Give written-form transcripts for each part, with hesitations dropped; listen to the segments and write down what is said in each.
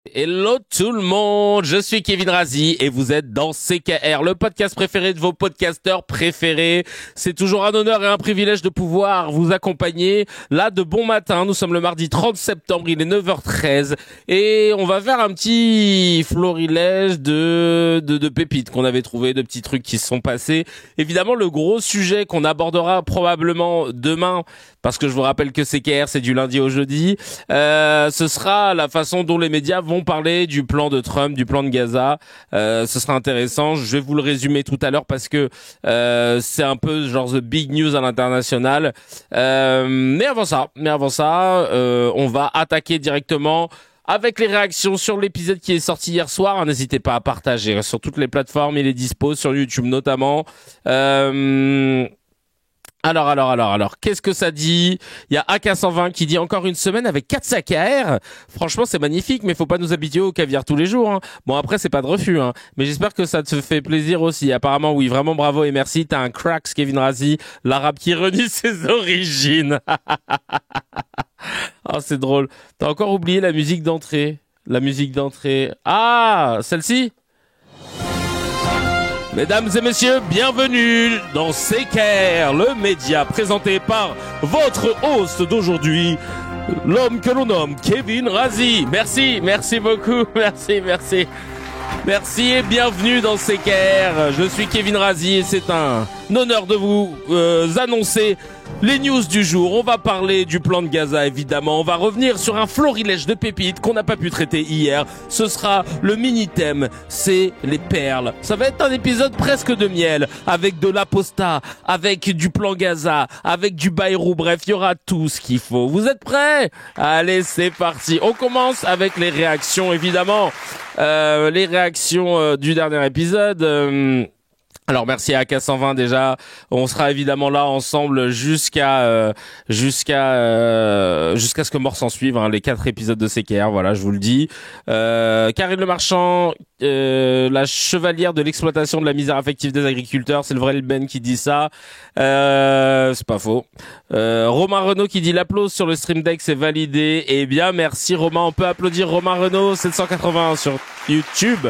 Hello tout le monde, je suis Kevin Razi et vous êtes dans CKR, le podcast préféré de vos podcasteurs préférés. C'est toujours un honneur et un privilège de pouvoir vous accompagner là de bon matin. Nous sommes le mardi 30 septembre, il est 9h13 et on va faire un petit florilège de pépites qu'on avait trouvé, de petits trucs qui se sont passés. Évidemment, le gros sujet qu'on abordera probablement demain, parce que je vous rappelle que CKR c'est du lundi au jeudi, ce sera la façon dont les médias vont parler du plan de Trump, du plan de Gaza. Ce sera intéressant. Je vais vous le résumer tout à l'heure parce que c'est un peu genre the big news à l'international. Mais avant ça, on va attaquer directement avec les réactions sur l'épisode qui est sorti hier soir. N'hésitez pas à partager sur toutes les plateformes. Il est dispo sur YouTube notamment. Alors, qu'est-ce que ça dit? Il y a AK120 qui dit encore une semaine avec 4 sacs à air. Franchement, c'est magnifique, mais faut pas nous habituer au caviar tous les jours, hein. Bon, après, c'est pas de refus, hein. Mais j'espère que ça te fait plaisir aussi. Apparemment, oui, vraiment bravo et merci. T'as un cracks, Kevin Razi, l'arabe qui renie ses origines. Oh, c'est drôle. T'as encore oublié la musique d'entrée. Ah, celle-ci? Mesdames et messieurs, bienvenue dans CKR, le média présenté par votre host d'aujourd'hui, l'homme que l'on nomme Kevin Razi. Merci beaucoup, merci. Merci et bienvenue dans CKR. Je suis Kevin Razi et c'est un honneur de vous annoncer les news du jour. On va parler du plan de Gaza évidemment. On va revenir sur un florilège de pépites qu'on n'a pas pu traiter hier. Ce sera le mini-thème, c'est les perles. Ça va être un épisode presque de miel, avec de l'apostat, avec du plan Gaza, avec du Bayrou. Bref, il y aura tout ce qu'il faut. Vous êtes prêts? Allez, c'est parti. On commence avec les réactions évidemment. Les réactions du dernier épisode. Alors merci à AK120 déjà. On sera évidemment là ensemble jusqu'à ce que mort s'en suive, hein, les 4 épisodes de CKR, voilà, je vous le dis. Karine Le Marchand, la chevalière de l'exploitation de la misère affective des agriculteurs, c'est le vrai Ben qui dit ça. C'est pas faux. Romain Renaud qui dit l'applause sur le Stream Deck c'est validé. Eh bien merci Romain, on peut applaudir Romain Renaud 781 sur YouTube.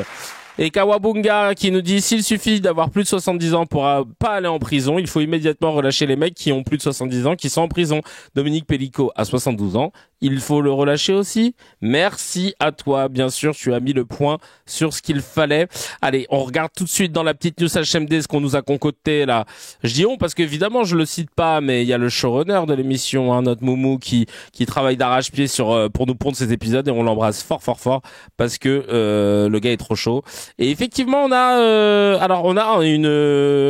Et Kawabunga qui nous dit s'il suffit d'avoir plus de 70 ans pour pas aller en prison, il faut immédiatement relâcher les mecs qui ont plus de 70 ans qui sont en prison. Dominique Pellico a 72 ans, il faut le relâcher aussi. Merci à toi, bien sûr, tu as mis le point sur ce qu'il fallait. Allez, on regarde tout de suite dans la petite news HMD ce qu'on nous a concocté là. Je dis on parce qu'évidemment je le cite pas, mais il y a le showrunner de l'émission, hein, notre Moumou qui travaille d'arrache-pied pour nous pondre ces épisodes et on l'embrasse fort parce que le gars est trop chaud. Et effectivement, on a une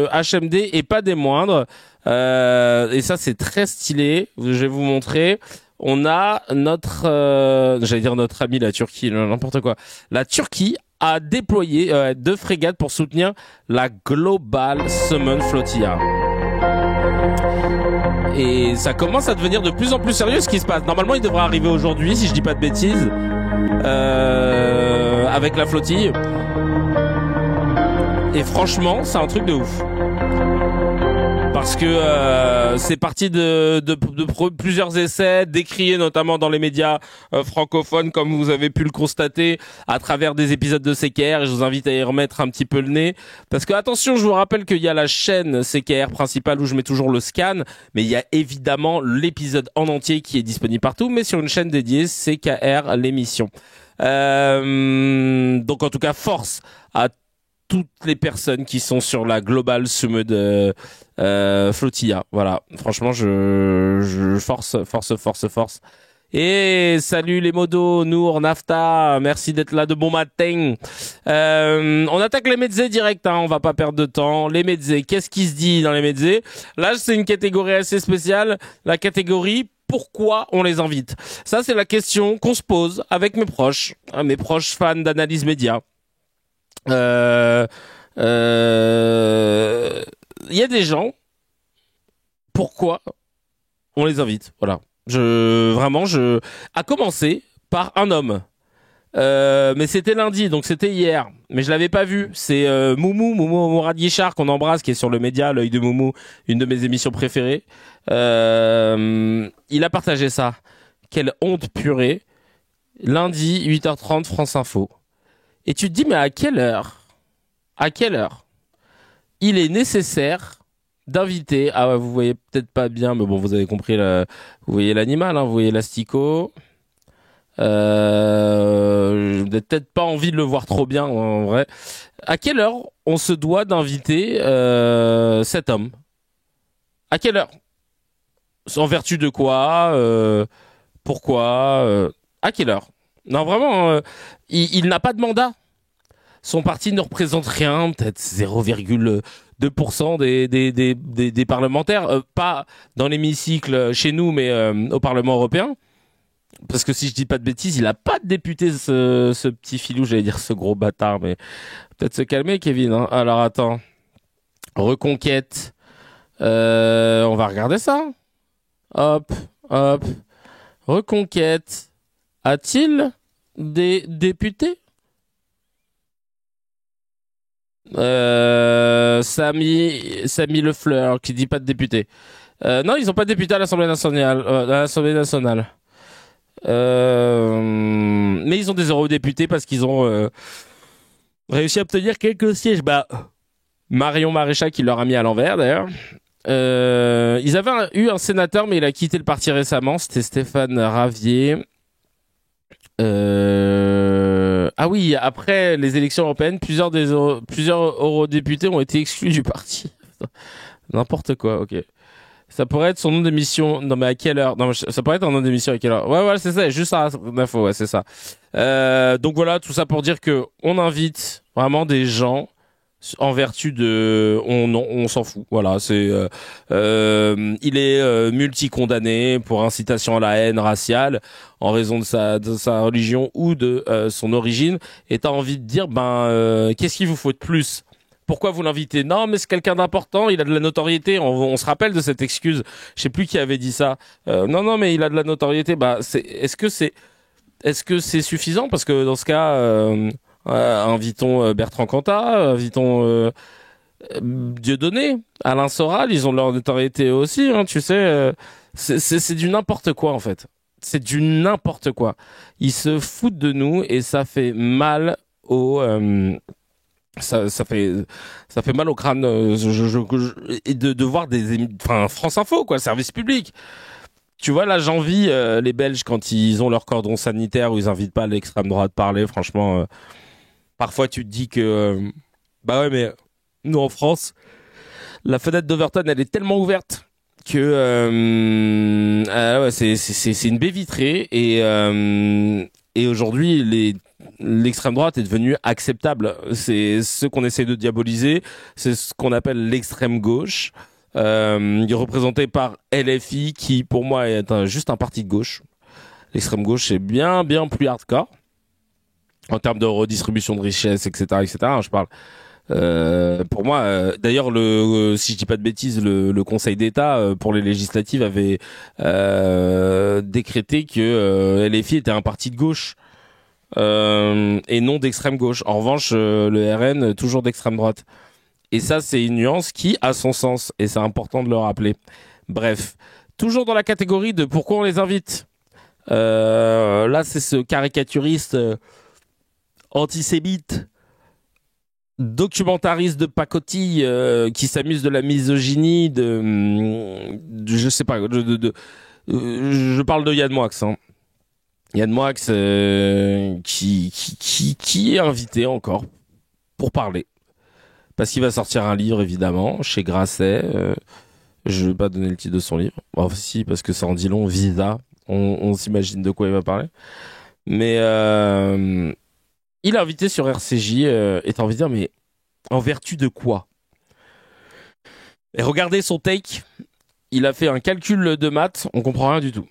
HMD et pas des moindres. Et ça, c'est très stylé. Je vais vous montrer. On a j'allais dire notre ami la Turquie, n'importe quoi. La Turquie a déployé 2 frégates pour soutenir la Global Summon Flotilla. Et ça commence à devenir de plus en plus sérieux ce qui se passe. Normalement, il devrait arriver aujourd'hui, si je dis pas de bêtises, avec la flottille. Et franchement, c'est un truc de ouf. Parce que c'est parti de plusieurs essais, décriés notamment dans les médias francophones, comme vous avez pu le constater à travers des épisodes de CKR. Et je vous invite à y remettre un petit peu le nez. Parce que attention, je vous rappelle qu'il y a la chaîne CKR principale où je mets toujours le scan, mais il y a évidemment l'épisode en entier qui est disponible partout, mais sur une chaîne dédiée CKR l'émission. Donc en tout cas, force à toutes les personnes qui sont sur la Global Summit Flotilla. Voilà. Franchement, je force. Et salut les modos, Nour, Nafta, merci d'être là de bon matin. On attaque les mezzés direct, hein, on va pas perdre de temps. Les mezzés, qu'est-ce qui se dit dans les mezzés? Là, c'est une catégorie assez spéciale, la catégorie pourquoi on les invite. Ça, c'est la question qu'on se pose avec mes proches fans d'analyse média. Il y a des gens, pourquoi on les invite? Voilà. À commencer par un homme. Mais c'était lundi, donc c'était hier. Mais je l'avais pas vu. C'est Moumou Mourad Guichard qu'on embrasse, qui est sur le média, l'œil de Moumou, une de mes émissions préférées. Il a partagé ça. Quelle honte purée. Lundi, 8h30, France Info. Et tu te dis, mais à quelle heure il est nécessaire d'inviter, ah ouais, vous voyez peut-être pas bien, mais bon, vous avez compris, vous voyez l'animal, hein, vous voyez l'asticot. J'ai peut-être pas envie de le voir trop bien, en vrai. À quelle heure on se doit d'inviter cet homme? À quelle heure? En vertu de quoi? Pourquoi? À quelle heure? Non, vraiment, il n'a pas de mandat. Son parti ne représente rien, peut-être 0,2% des parlementaires, pas dans l'hémicycle chez nous, mais au Parlement européen. Parce que si je dis pas de bêtises, il a pas de député, ce petit filou, j'allais dire ce gros bâtard, mais peut-être se calmer, Kevin. Hein. Alors attends, Reconquête, on va regarder ça. Hop, hop, Reconquête, a-t-il des députés? Samy Lefleur qui dit pas de député. Non, ils ont pas de député à l'Assemblée nationale. Mais ils ont des eurodéputés parce qu'ils ont réussi à obtenir quelques sièges. Bah, Marion Maréchal qui leur a mis à l'envers d'ailleurs. Ils avaient eu un sénateur, mais il a quitté le parti récemment. C'était Stéphane Ravier. Ah oui, après les élections européennes, plusieurs eurodéputés ont été exclus du parti. N'importe quoi, ok. Ça pourrait être son nom d'émission. Non, mais à quelle heure? Non, mais ça pourrait être un nom d'émission à quelle heure? Ouais, c'est ça, juste ça, l'info, ouais, c'est ça. Donc voilà, tout ça pour dire que on invite vraiment des gens en vertu de, on s'en fout. Voilà, c'est, il est multi-condamné pour incitation à la haine raciale en raison de sa religion ou de son origine. Et t'as envie de dire, qu'est-ce qu'il vous faut de plus? Pourquoi vous l'invitez? Non, mais c'est quelqu'un d'important, il a de la notoriété. On se rappelle de cette excuse. Je sais plus qui avait dit ça. Non, mais il a de la notoriété. Est-ce que c'est suffisant? Parce que dans ce cas, invitons Bertrand Cantat, invitons Dieudonné, Alain Soral, ils ont de leur notoriété aussi. Hein, tu sais, c'est du n'importe quoi en fait. C'est du n'importe quoi. Ils se foutent de nous et ça fait mal au ça fait mal au crâne et de voir France Info quoi, service public. Tu vois là, j'envie les Belges quand ils ont leur cordon sanitaire où ils invitent pas l'extrême droite parler. Franchement, parfois tu te dis que bah ouais, mais nous en France, la fenêtre d'Overton elle est tellement ouverte que ouais, c'est une baie vitrée et aujourd'hui l'extrême droite est devenue acceptable. C'est ce qu'on essaie de diaboliser, c'est ce qu'on appelle l'extrême gauche, représenté par LFI qui pour moi est juste un parti de gauche. L'extrême gauche c'est bien plus hardcore en termes de redistribution de richesses, etc. Je parle. Pour moi, d'ailleurs, si je dis pas de bêtises, le Conseil d'État pour les législatives avait décrété que LFI était un parti de gauche et non d'extrême gauche. En revanche, le RN toujours d'extrême droite. Et ça, c'est une nuance qui a son sens et c'est important de le rappeler. Bref, toujours dans la catégorie de pourquoi on les invite. Là, c'est ce caricaturiste antisémite, documentariste de pacotille qui s'amuse de la misogynie, je sais pas, je parle de Yann Moix. Hein. Yann Moix qui est invité encore pour parler. Parce qu'il va sortir un livre, évidemment, chez Grasset. Je vais pas donner le titre de son livre. Enfin, si, parce que ça en dit long. Visa. On s'imagine de quoi il va parler. Mais il est invité sur RCJ et t'as envie de dire, mais en vertu de quoi? Et regardez son take. Il a fait un calcul de maths. On comprend rien du tout.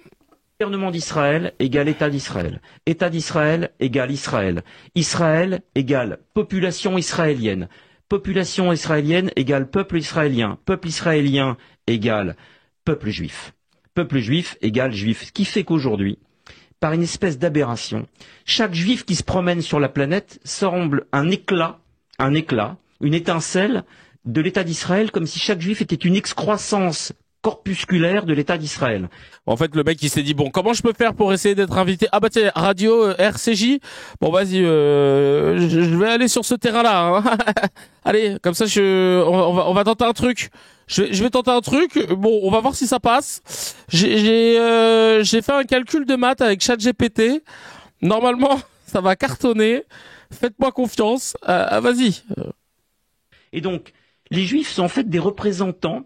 Gouvernement d'Israël égale État d'Israël. État d'Israël égale Israël. Israël égale population israélienne. Population israélienne égale peuple israélien. Peuple israélien égale peuple juif. Peuple juif égale juif. Ce qui fait qu'aujourd'hui, par une espèce d'aberration, chaque juif qui se promène sur la planète semble un éclat, une étincelle de l'État d'Israël, comme si chaque juif était une excroissance corpusculaire de l'État d'Israël. En fait, le mec, il s'est dit, bon, comment je peux faire pour essayer d'être invité? Ah bah tiens, radio RCJ. Bon, vas-y, je vais aller sur ce terrain-là. Hein. Allez, comme ça, on va tenter un truc. Je vais tenter un truc. Bon, on va voir si ça passe. J'ai fait un calcul de maths avec ChatGPT. Normalement, ça va cartonner. Faites-moi confiance. Vas-y. Et donc, les Juifs sont en fait des représentants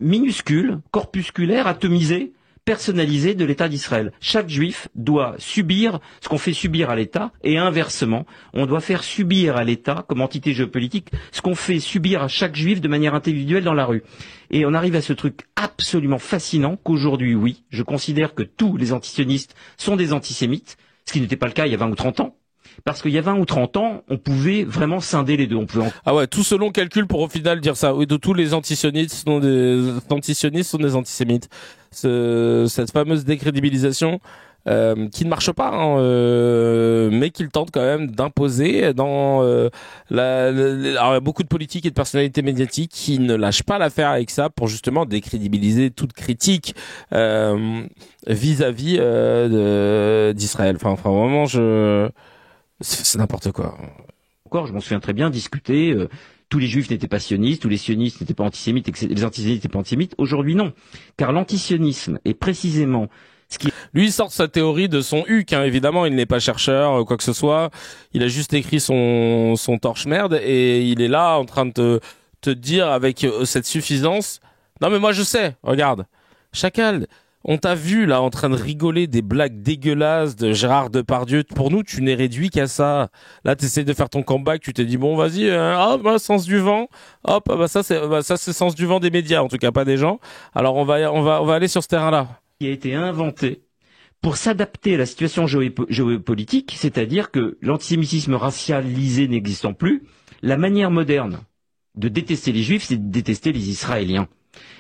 minuscules, corpusculaires, atomisés, personnalisés de l'État d'Israël. Chaque Juif doit subir ce qu'on fait subir à l'État, et inversement, on doit faire subir à l'État, comme entité géopolitique, ce qu'on fait subir à chaque Juif de manière individuelle dans la rue. Et on arrive à ce truc absolument fascinant qu'aujourd'hui, oui, je considère que tous les antisionistes sont des antisémites, ce qui n'était pas le cas il y a 20 ou 30 ans. Parce qu'il y a 20 ou 30 ans, on pouvait vraiment scinder les deux. Ah ouais, tout ce long calcul pour au final dire ça. Oui, de tous les antisionistes sont des antisémites. Cette fameuse décrédibilisation qui ne marche pas, hein, mais qu'il tente quand même d'imposer dans alors, il y a beaucoup de politiques et de personnalités médiatiques qui ne lâchent pas l'affaire avec ça pour justement décrédibiliser toute critique vis-à-vis d'Israël. Enfin vraiment, c'est n'importe quoi. Encore, je m'en souviens très bien, discuter, tous les juifs n'étaient pas sionistes, tous les sionistes n'étaient pas antisémites, et les antisémites n'étaient pas antisémites. Aujourd'hui, non. Car l'antisionisme est précisément ce qui... Lui, il sort sa théorie de son huc, hein, évidemment, il n'est pas chercheur, quoi que ce soit. Il a juste écrit son torche-merde et il est là en train de te dire avec cette suffisance. Non mais moi je sais, regarde. Chacal, on t'a vu là en train de rigoler des blagues dégueulasses de Gérard Depardieu. Pour nous, tu n'es réduit qu'à ça. Là, t'essayes de faire ton comeback, tu t'es dit bon, vas-y, sens du vent. Hop, ça c'est sens du vent des médias, en tout cas pas des gens. Alors on va aller sur ce terrain-là. Qui a été inventé pour s'adapter à la situation géopolitique, c'est-à-dire que l'antisémitisme racialisé n'existant plus, la manière moderne de détester les Juifs, c'est de détester les Israéliens.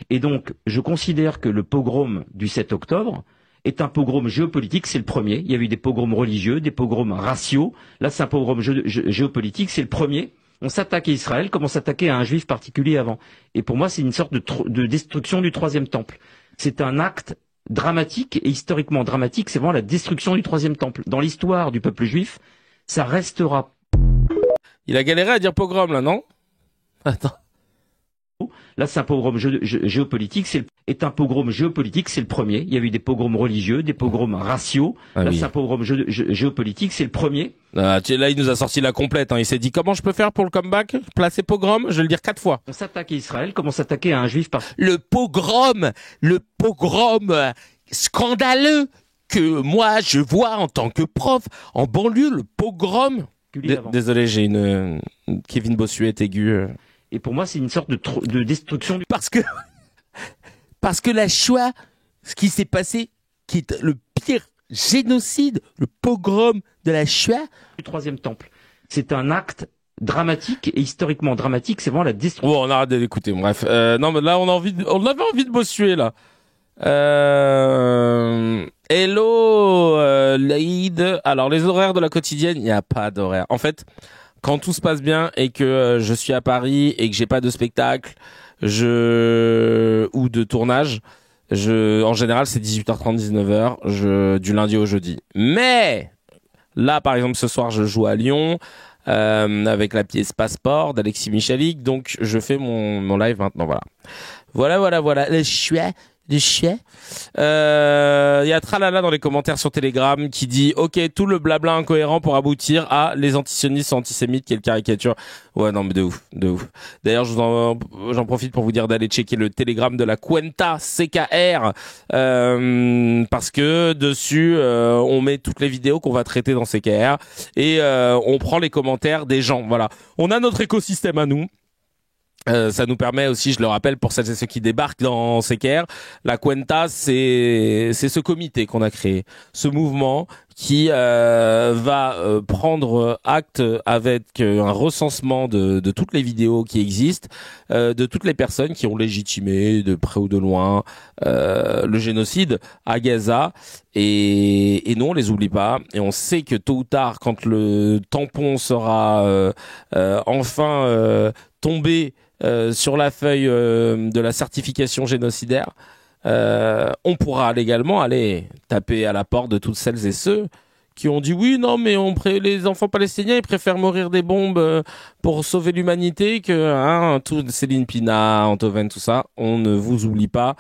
Et donc, je considère que le pogrom du 7 octobre est un pogrom géopolitique, c'est le premier. Il y a eu des pogroms religieux, des pogroms raciaux. Là, c'est un pogrom géopolitique, c'est le premier. On s'attaque à Israël comme on s'attaquait à un juif particulier avant. Et pour moi, c'est une sorte de destruction du troisième temple. C'est un acte dramatique et historiquement dramatique, c'est vraiment la destruction du troisième temple. Dans l'histoire du peuple juif, ça restera. Il a galéré à dire pogrom, là, non? Attends. Là, c'est un pogrom géopolitique, est un pogrom géopolitique, c'est le premier. Il y a eu des pogroms religieux, des pogroms raciaux. Là, c'est un pogrom géopolitique, c'est le premier. Là, il nous a sorti la complète. Hein. Il s'est dit, comment je peux faire pour le comeback? Placer pogrom, je vais le dire 4 fois. On s'attaque à Israël comme on s'attaquait à un juif par... Le pogrom scandaleux que moi, je vois en tant que prof en banlieue, le pogrom. Désolé, j'ai une Kevin Bossuet aiguë. Et pour moi, c'est une sorte de destruction du... Parce que la Shoah, ce qui s'est passé, qui est le pire génocide, le pogrom de la Shoah... Du troisième temple. C'est un acte dramatique et historiquement dramatique, c'est vraiment la destruction... Bon, on arrête d'écouter, bref. Non, mais là, on avait envie de Bossuet, là. Hello, Laïd. Alors, les horaires de la quotidienne, il n'y a pas d'horaire. En fait... Quand tout se passe bien et que je suis à Paris et que j'ai pas de spectacle, ou de tournage, en général c'est 18h30, 19h, du lundi au jeudi. Mais là, par exemple, ce soir, je joue à Lyon avec la pièce Passeport d'Alexis Michalik, donc je fais mon live maintenant. Voilà. Le chouette. Il y a Tralala dans les commentaires sur Telegram qui dit ok, tout le blabla incohérent pour aboutir à les antisionistes sont antisémites, quelle caricature. Ouais, non mais de ouf. D'ailleurs, j'en profite pour vous dire d'aller checker le Telegram de la Cuenta CKR parce que dessus on met toutes les vidéos qu'on va traiter dans CKR et on prend les commentaires des gens. Voilà, on a notre écosystème à nous. Ça nous permet aussi, je le rappelle pour celles et ceux qui débarquent dans CKR, la Cuenta, c'est ce comité qu'on a créé, ce mouvement qui va prendre acte avec un recensement de toutes les vidéos qui existent, de toutes les personnes qui ont légitimé de près ou de loin le génocide à Gaza. Et nous, on les oublie pas. Et on sait que tôt ou tard, quand le tampon sera enfin tombé sur la feuille de la certification génocidaire, on pourra légalement aller taper à la porte de toutes celles et ceux qui ont dit oui, non, mais les enfants palestiniens, ils préfèrent mourir des bombes pour sauver l'humanité que tout Céline Pina, Antoven, tout ça. On ne vous oublie pas.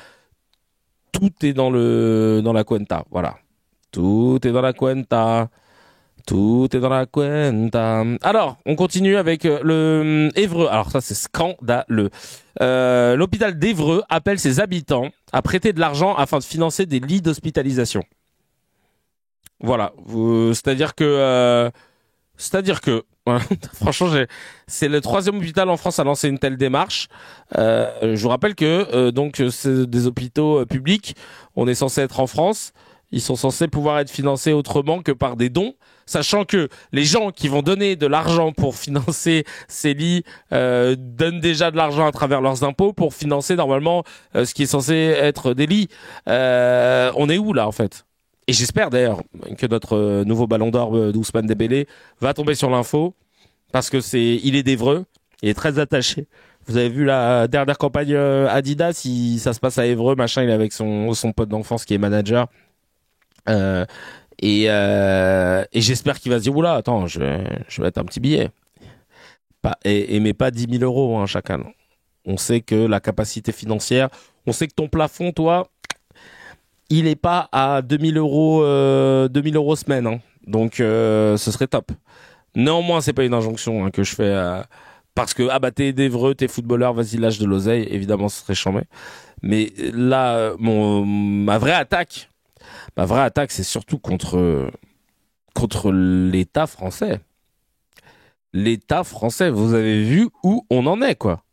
Tout est dans la cuenta, voilà. Tout est dans la cuenta. Tout est dans la cuenta. Alors, on continue avec le Évreux. Alors ça, c'est scandaleux. L'hôpital d'Évreux appelle ses habitants à prêter de l'argent afin de financer des lits d'hospitalisation. Voilà. C'est-à-dire que, franchement, c'est le 3e hôpital en France à lancer une telle démarche. Je vous rappelle que donc c'est des hôpitaux publics. On est censé être en France. Ils sont censés pouvoir être financés autrement que par des dons, sachant que les gens qui vont donner de l'argent pour financer ces lits donnent déjà de l'argent à travers leurs impôts pour financer normalement ce qui est censé être des lits. On est où là en fait? Et j'espère d'ailleurs que notre nouveau ballon d'or d'Ousmane Dembélé va tomber sur l'info parce que il est d'Évreux, il est très attaché. Vous avez vu la dernière campagne Adidas, ça se passe à Évreux, machin, il est avec son pote d'enfance qui est manager. Et j'espère qu'il va se dire oula, attends, je vais mettre un petit billet, mais pas 10 000 euros hein, chacun. On sait que la capacité financière, on sait que ton plafond, toi, il est pas à 2 000 euros semaine, hein. Donc ce serait top. Néanmoins, c'est pas une injonction hein, que je fais parce que t'es d'Évreux, t'es footballeur, vas-y lâche de l'oseille. Évidemment, ce serait chambé. Mais là, ma vraie attaque, c'est surtout contre l'État français. L'État français, vous avez vu où on en est, quoi.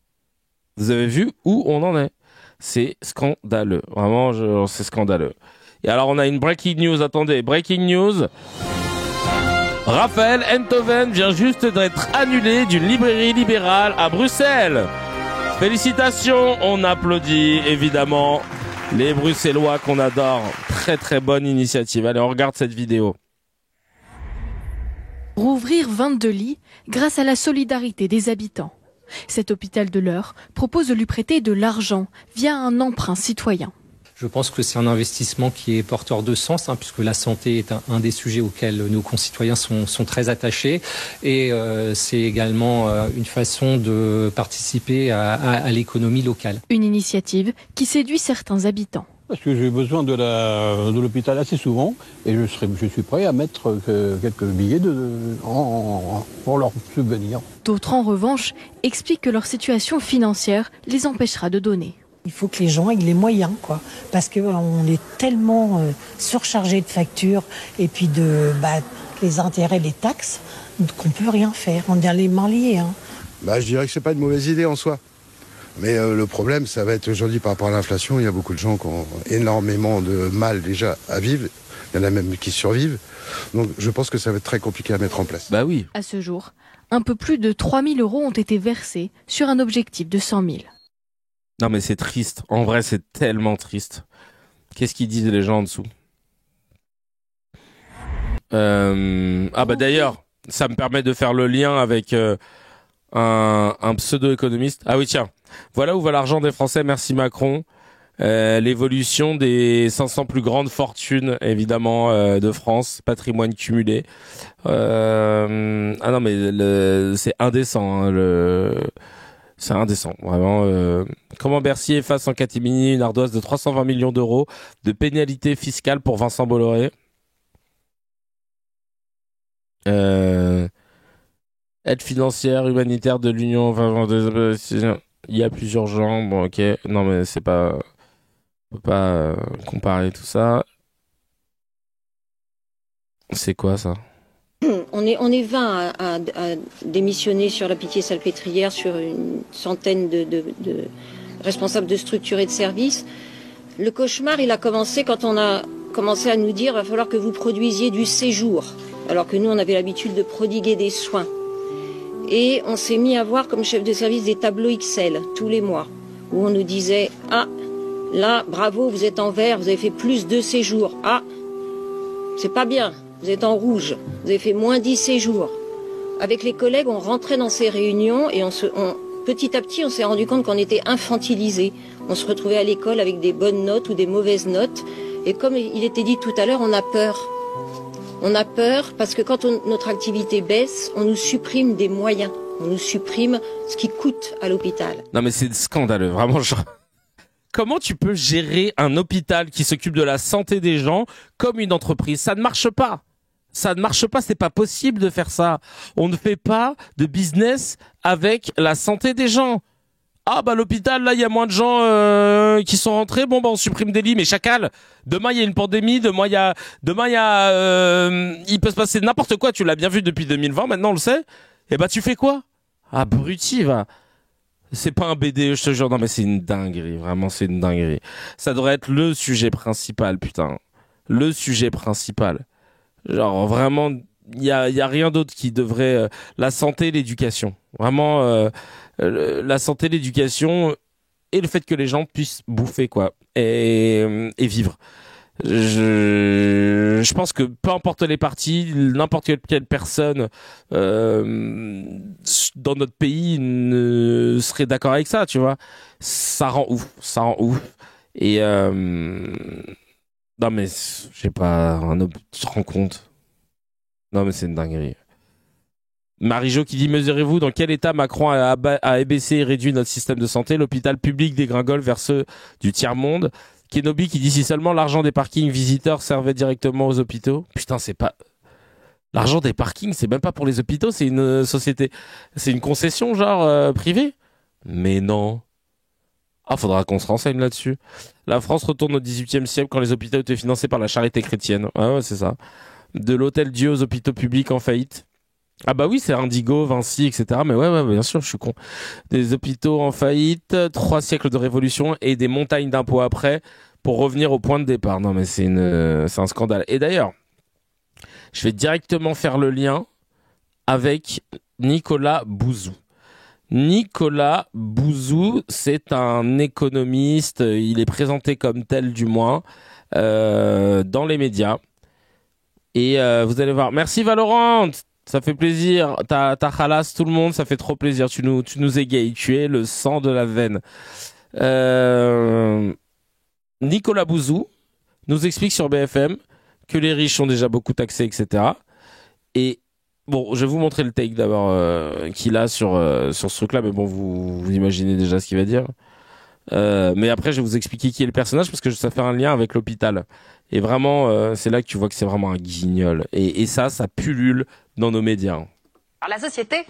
Vous avez vu où on en est. C'est scandaleux. Vraiment, c'est scandaleux. Et alors, on a une breaking news. Attendez, breaking news. Raphaël Enthoven vient juste d'être annulé d'une librairie libérale à Bruxelles. Félicitations, on applaudit, évidemment. Les Bruxellois qu'on adore. Très très bonne initiative. Allez, on regarde cette vidéo. Rouvrir 22 lits grâce à la solidarité des habitants. Cet hôpital de l'Eure propose de lui prêter de l'argent via un emprunt citoyen. Je pense que c'est un investissement qui est porteur de sens, puisque la santé est un des sujets auxquels nos concitoyens sont très attachés. Et c'est également une façon de participer à l'économie locale. Une initiative qui séduit certains habitants. Parce que j'ai besoin de l'hôpital assez souvent et je suis prêt à mettre quelques billets pour leur subvenir. D'autres, en revanche, expliquent que leur situation financière les empêchera de donner. Il faut que les gens aient les moyens, quoi, parce qu'on est tellement surchargé de factures et puis les intérêts, les taxes, qu'on peut rien faire. On est les mains liées. Je dirais que c'est pas une mauvaise idée en soi. Mais le problème, ça va être aujourd'hui par rapport à l'inflation, il y a beaucoup de gens qui ont énormément de mal déjà à vivre. Il y en a même qui survivent. Donc je pense que ça va être très compliqué à mettre en place. Bah oui. À ce jour, un peu plus de 3 000 euros ont été versés sur un objectif de 100 000. Non mais c'est triste. En vrai, c'est tellement triste. Qu'est-ce qu'ils disent les gens en dessous? D'ailleurs, ça me permet de faire le lien avec un pseudo-économiste. Ah oui, tiens. Voilà où va l'argent des Français, merci Macron. L'évolution des 500 plus grandes fortunes, évidemment, de France, patrimoine cumulé. Non mais c'est indécent, hein, c'est indécent, vraiment. Comment Bercy efface en catimini une ardoise de 320 millions d'euros de pénalité fiscale pour Vincent Bolloré. Aide financière, humanitaire de l'Union. Il y a plusieurs gens. Bon, ok. Non, mais c'est pas. On peut pas comparer tout ça. C'est quoi ça? On est 20 à démissionner sur la Pitié-Salpêtrière, sur une centaine de responsables de structures et de services. Le cauchemar, il a commencé quand commencé à nous dire, va falloir que vous produisiez du séjour, alors que nous, on avait l'habitude de prodiguer des soins. Et on s'est mis à voir comme chef de service des tableaux Excel tous les mois, où on nous disait, ah, là, bravo, vous êtes en vert, vous avez fait plus de séjours. Ah, c'est pas bien, vous êtes en rouge, vous avez fait moins 10 séjours. Avec les collègues, on rentrait dans ces réunions et petit à petit, on s'est rendu compte qu'on était infantilisés. On se retrouvait à l'école avec des bonnes notes ou des mauvaises notes. Et comme il était dit tout à l'heure, on a peur. On a peur parce que quand notre activité baisse, on nous supprime des moyens. On nous supprime ce qui coûte à l'hôpital. Non mais c'est scandaleux, vraiment. Comment tu peux gérer un hôpital qui s'occupe de la santé des gens comme une entreprise? Ça ne marche pas. Ça ne marche pas, c'est pas possible de faire ça. On ne fait pas de business avec la santé des gens. Ah bah l'hôpital, là il y a moins de gens qui sont rentrés, bon bah on supprime des lits, mais chacal, demain il y a une pandémie, demain il y a il peut se passer n'importe quoi, tu l'as bien vu depuis 2020, maintenant on le sait. Et bah tu fais quoi? Abruti, va. C'est pas un BDE, je te jure, non mais c'est une dinguerie, vraiment c'est une dinguerie. Ça devrait être le sujet principal, putain. Le sujet principal. Genre vraiment, il y a rien d'autre qui devrait la santé, l'éducation. Vraiment la santé, l'éducation et le fait que les gens puissent bouffer quoi et vivre. Je pense que peu importe les partis, n'importe quelle personne dans notre pays ne serait d'accord avec ça, tu vois. Ça rend ouf. Et non mais je sais pas, tu te rends compte? Non mais c'est une dinguerie. Marie-Jo qui dit, mesurez-vous dans quel état Macron a abaissé et réduit notre système de santé? L'hôpital public dégringole vers ceux du tiers-monde. Kenobi qui dit, si seulement l'argent des parkings visiteurs servait directement aux hôpitaux. Putain, c'est pas... L'argent des parkings, c'est même pas pour les hôpitaux, c'est une société... C'est une concession genre privée? Mais non. Ah, faudra qu'on se renseigne là-dessus. La France retourne au XVIIIe siècle quand les hôpitaux étaient financés par la charité chrétienne. Ouais, c'est ça. De l'hôtel Dieu aux hôpitaux publics en faillite. Ah bah oui, c'est Indigo, Vinci, etc. Mais ouais, bien sûr, je suis con. Des hôpitaux en faillite, 3 siècles de révolution et des montagnes d'impôts après pour revenir au point de départ. Non mais c'est un scandale. Et d'ailleurs, je vais directement faire le lien avec Nicolas Bouzou. Nicolas Bouzou, c'est un économiste, il est présenté comme tel du moins dans les médias. Et vous allez voir. Merci Valorant, ça fait plaisir. T'as khalass tout le monde, ça fait trop plaisir. Tu nous égayes, tu es le sang de la veine. Nicolas Bouzou nous explique sur BFM que les riches sont déjà beaucoup taxés, etc. Et bon, je vais vous montrer le take d'abord qu'il a sur ce truc-là, mais bon, vous imaginez déjà ce qu'il va dire. Mais après, je vais vous expliquer qui est le personnage parce que ça fait un lien avec l'hôpital. Et vraiment, c'est là que tu vois que c'est vraiment un guignol. Et ça pullule dans nos médias. Alors, la société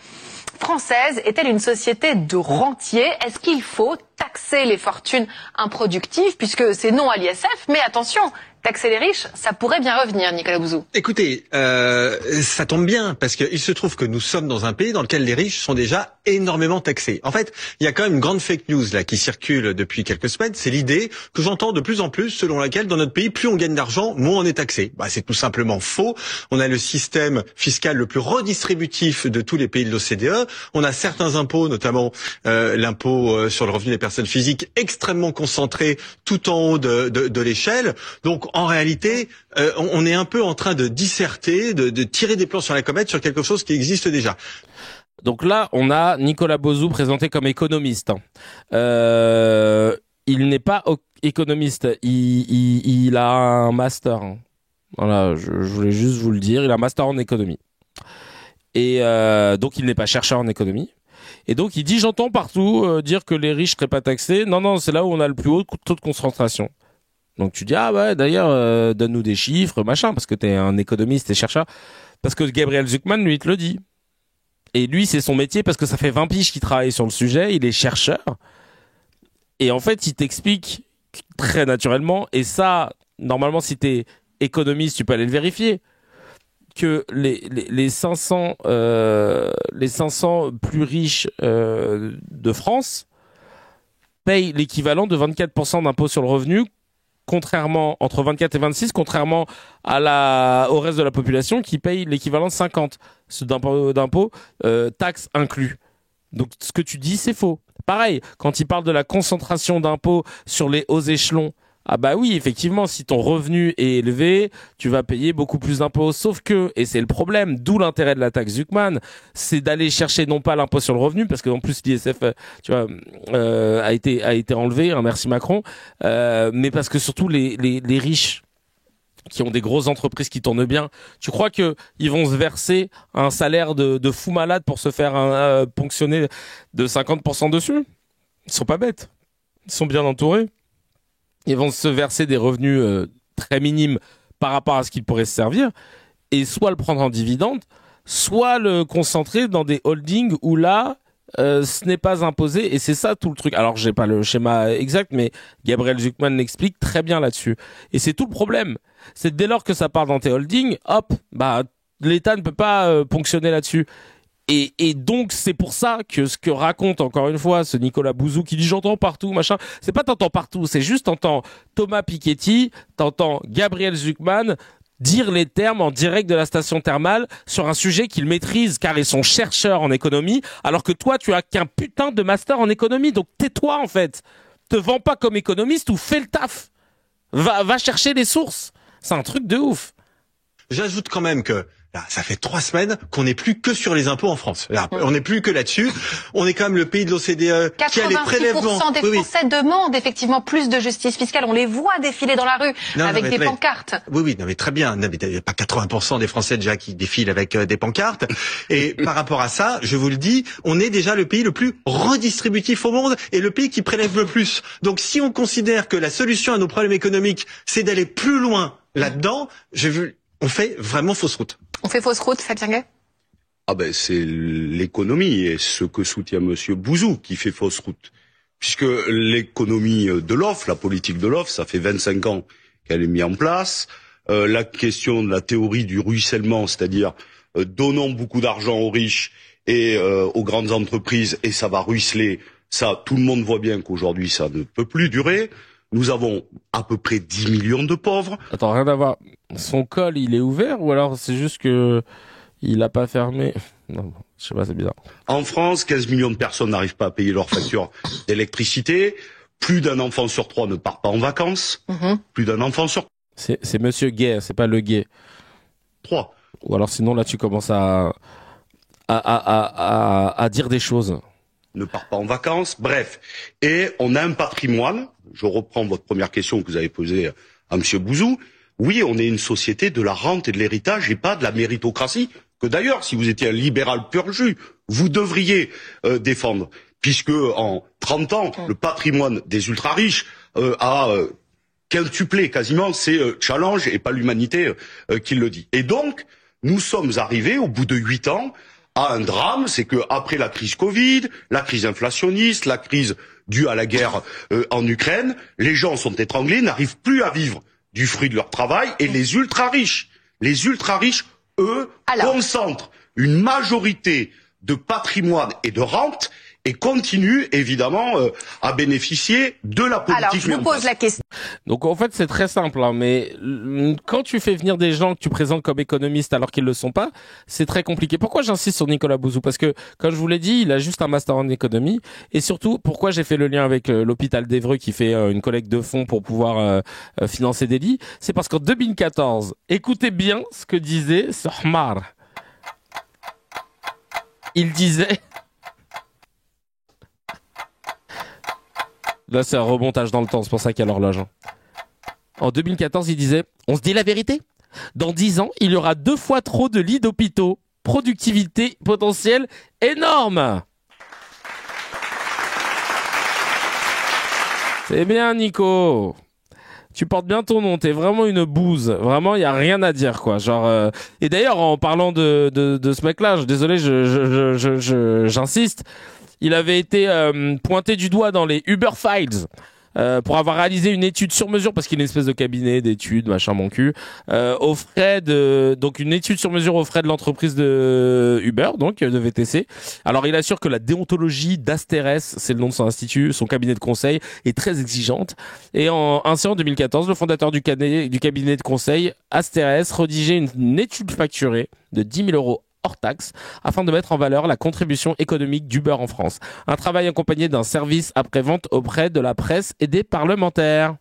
française est-elle une société de rentiers? Est-ce qu'il faut taxer les fortunes improductives puisque c'est non à l'ISF? Mais attention, taxer les riches, ça pourrait bien revenir, Nicolas Bouzou. Écoutez, ça tombe bien parce qu'il se trouve que nous sommes dans un pays dans lequel les riches sont déjà énormément taxés. En fait, il y a quand même une grande fake news là qui circule depuis quelques semaines. C'est l'idée que j'entends de plus en plus selon laquelle dans notre pays, plus on gagne d'argent, moins on est taxé. Bah, c'est tout simplement faux. On a le système fiscal le plus redistributif de tous les pays de l'OCDE. On a certains impôts, notamment l'impôt sur le revenu des personnes physiques, extrêmement concentré tout en haut de l'échelle. Donc en réalité, on est un peu en train de disserter, de tirer des plans sur la comète sur quelque chose qui existe déjà. Donc là, on a Nicolas Bouzou présenté comme économiste. Il n'est pas économiste, il a un master. Voilà, je voulais juste vous le dire, il a un master en économie. Et donc il n'est pas chercheur en économie. Et donc il dit, j'entends partout dire que les riches seraient pas taxés. Non, c'est là où on a le plus haut taux de concentration. Donc tu dis, ah ouais, d'ailleurs, donne-nous des chiffres, machin, parce que t'es un économiste et chercheur. Parce que Gabriel Zucman, lui, il te le dit. Et lui, c'est son métier parce que ça fait 20 piges qu'il travaille sur le sujet, il est chercheur. Et en fait, il t'explique très naturellement, et ça, normalement, si t'es économiste, tu peux aller le vérifier, que les 500 plus riches de France payent l'équivalent de 24% d'impôt sur le revenu contrairement entre 24 et 26, contrairement au reste de la population qui paye l'équivalent de 50 d'impôts, taxes inclus. Donc ce que tu dis, c'est faux. Pareil, quand il parle de la concentration d'impôts sur les hauts échelons, ah bah oui, effectivement, si ton revenu est élevé, tu vas payer beaucoup plus d'impôts. Sauf que, et c'est le problème, d'où l'intérêt de la taxe Zuckman, c'est d'aller chercher non pas l'impôt sur le revenu, parce qu'en plus l'ISF, tu vois, a été enlevé, hein, merci Macron, mais parce que surtout les riches qui ont des grosses entreprises qui tournent bien, tu crois que ils vont se verser un salaire de fou malade pour se faire ponctionner de 50% dessus? Ils sont pas bêtes. Ils sont bien entourés. Ils vont se verser des revenus très minimes par rapport à ce qu'ils pourraient se servir, et soit le prendre en dividende, soit le concentrer dans des holdings où là, ce n'est pas imposé, et c'est ça tout le truc. Alors j'ai pas le schéma exact, mais Gabriel Zuckman l'explique très bien là-dessus. Et c'est tout le problème. C'est dès lors que ça part dans tes holdings, hop, bah l'État ne peut pas ponctionner là-dessus. Et donc c'est pour ça que ce que raconte encore une fois ce Nicolas Bouzou qui dit j'entends partout machin, c'est pas t'entends partout, c'est juste t'entends Thomas Piketty, t'entends Gabriel Zuckman dire les termes en direct de la station thermale sur un sujet qu'ils maîtrisent car ils sont chercheurs en économie, alors que toi tu as qu'un putain de master en économie, donc tais-toi en fait, te vends pas comme économiste ou fais le taf, va chercher les sources, c'est un truc de ouf. J'ajoute quand même que là, ça fait 3 semaines qu'on n'est plus que sur les impôts en France. Là, on n'est plus que là-dessus. On est quand même le pays de l'OCDE qui a les prélèvements. 86% des Français demandent effectivement plus de justice fiscale. On les voit défiler dans la rue avec des pancartes. Oui, non, mais très bien. Non, mais il n'y a pas 80% des Français déjà qui défilent avec des pancartes. Et par rapport à ça, je vous le dis, on est déjà le pays le plus redistributif au monde et le pays qui prélève le plus. Donc si on considère que la solution à nos problèmes économiques, c'est d'aller plus loin là-dedans, on fait vraiment fausse route. On fait fausse route, Fabien Gay? Ah ben c'est l'économie et ce que soutient Monsieur Bouzou qui fait fausse route. Puisque l'économie de l'offre, la politique de l'offre, ça fait 25 ans qu'elle est mise en place. La question de la théorie du ruissellement, c'est-à-dire donnons beaucoup d'argent aux riches et aux grandes entreprises et ça va ruisseler, ça tout le monde voit bien qu'aujourd'hui ça ne peut plus durer. Nous avons à peu près 10 millions de pauvres. Attends, rien à voir. Son col, il est ouvert ou alors c'est juste que il a pas fermé? Non, je sais pas, c'est bizarre. En France, 15 millions de personnes n'arrivent pas à payer leur facture d'électricité. Plus d'un enfant sur 3 ne part pas en vacances. Plus d'un enfant sur... C'est Monsieur Gay, c'est pas le Gay. 3. Ou alors sinon là tu commences à dire des choses. Ne part pas en vacances, bref. Et on a un patrimoine, je reprends votre première question que vous avez posée à Monsieur Bouzou, oui, on est une société de la rente et de l'héritage et pas de la méritocratie, que d'ailleurs, si vous étiez un libéral pur jus, vous devriez défendre, puisque en 30 ans, le patrimoine des ultra-riches a quintuplé quasiment, c'est Challenge et pas l'humanité qui le dit. Et donc, nous sommes arrivés, au bout de 8 ans, à un drame, c'est que après la crise Covid, la crise inflationniste, la crise due à la guerre en Ukraine, les gens sont étranglés, n'arrivent plus à vivre du fruit de leur travail, et les ultra-riches, eux, concentrent une majorité de patrimoine et de rente et continuent évidemment à bénéficier de la politique. Alors, je vous pose la question. Donc en fait c'est très simple, hein, mais quand tu fais venir des gens que tu présentes comme économistes alors qu'ils le sont pas, c'est très compliqué. Pourquoi j'insiste sur Nicolas Bouzou? Parce que comme je vous l'ai dit, il a juste un master en économie, et surtout pourquoi j'ai fait le lien avec l'hôpital d'Évreux qui fait une collecte de fonds pour pouvoir financer des lits, c'est parce qu'en 2014, écoutez bien ce que disait Sohmar. Il disait... Là, c'est un remontage dans le temps, c'est pour ça qu'il y a l'horloge. En 2014, il disait « On se dit la vérité ? Dans 10 ans, il y aura 2 fois trop de lits d'hôpitaux. Productivité potentielle énorme !» C'est bien, Nico. Tu portes bien ton nom, t'es vraiment une bouse. Vraiment, il y a rien à dire, quoi. Genre, et d'ailleurs, en parlant de ce mec-là, désolé, j'insiste, il avait été pointé du doigt dans les Uber Files pour avoir réalisé une étude sur mesure, parce qu'il est une espèce de cabinet d'études, machin mon cul, aux frais donc une étude sur mesure aux frais de l'entreprise de Uber, donc de VTC. Alors il assure que la déontologie d'Asterès, c'est le nom de son institut, son cabinet de conseil, est très exigeante. Et ainsi en 2014, le fondateur du cabinet de conseil Asterès rédigeait une étude facturée de 10 000 euros hors taxe afin de mettre en valeur la contribution économique d'Uber en France. Un travail accompagné d'un service après-vente auprès de la presse et des parlementaires.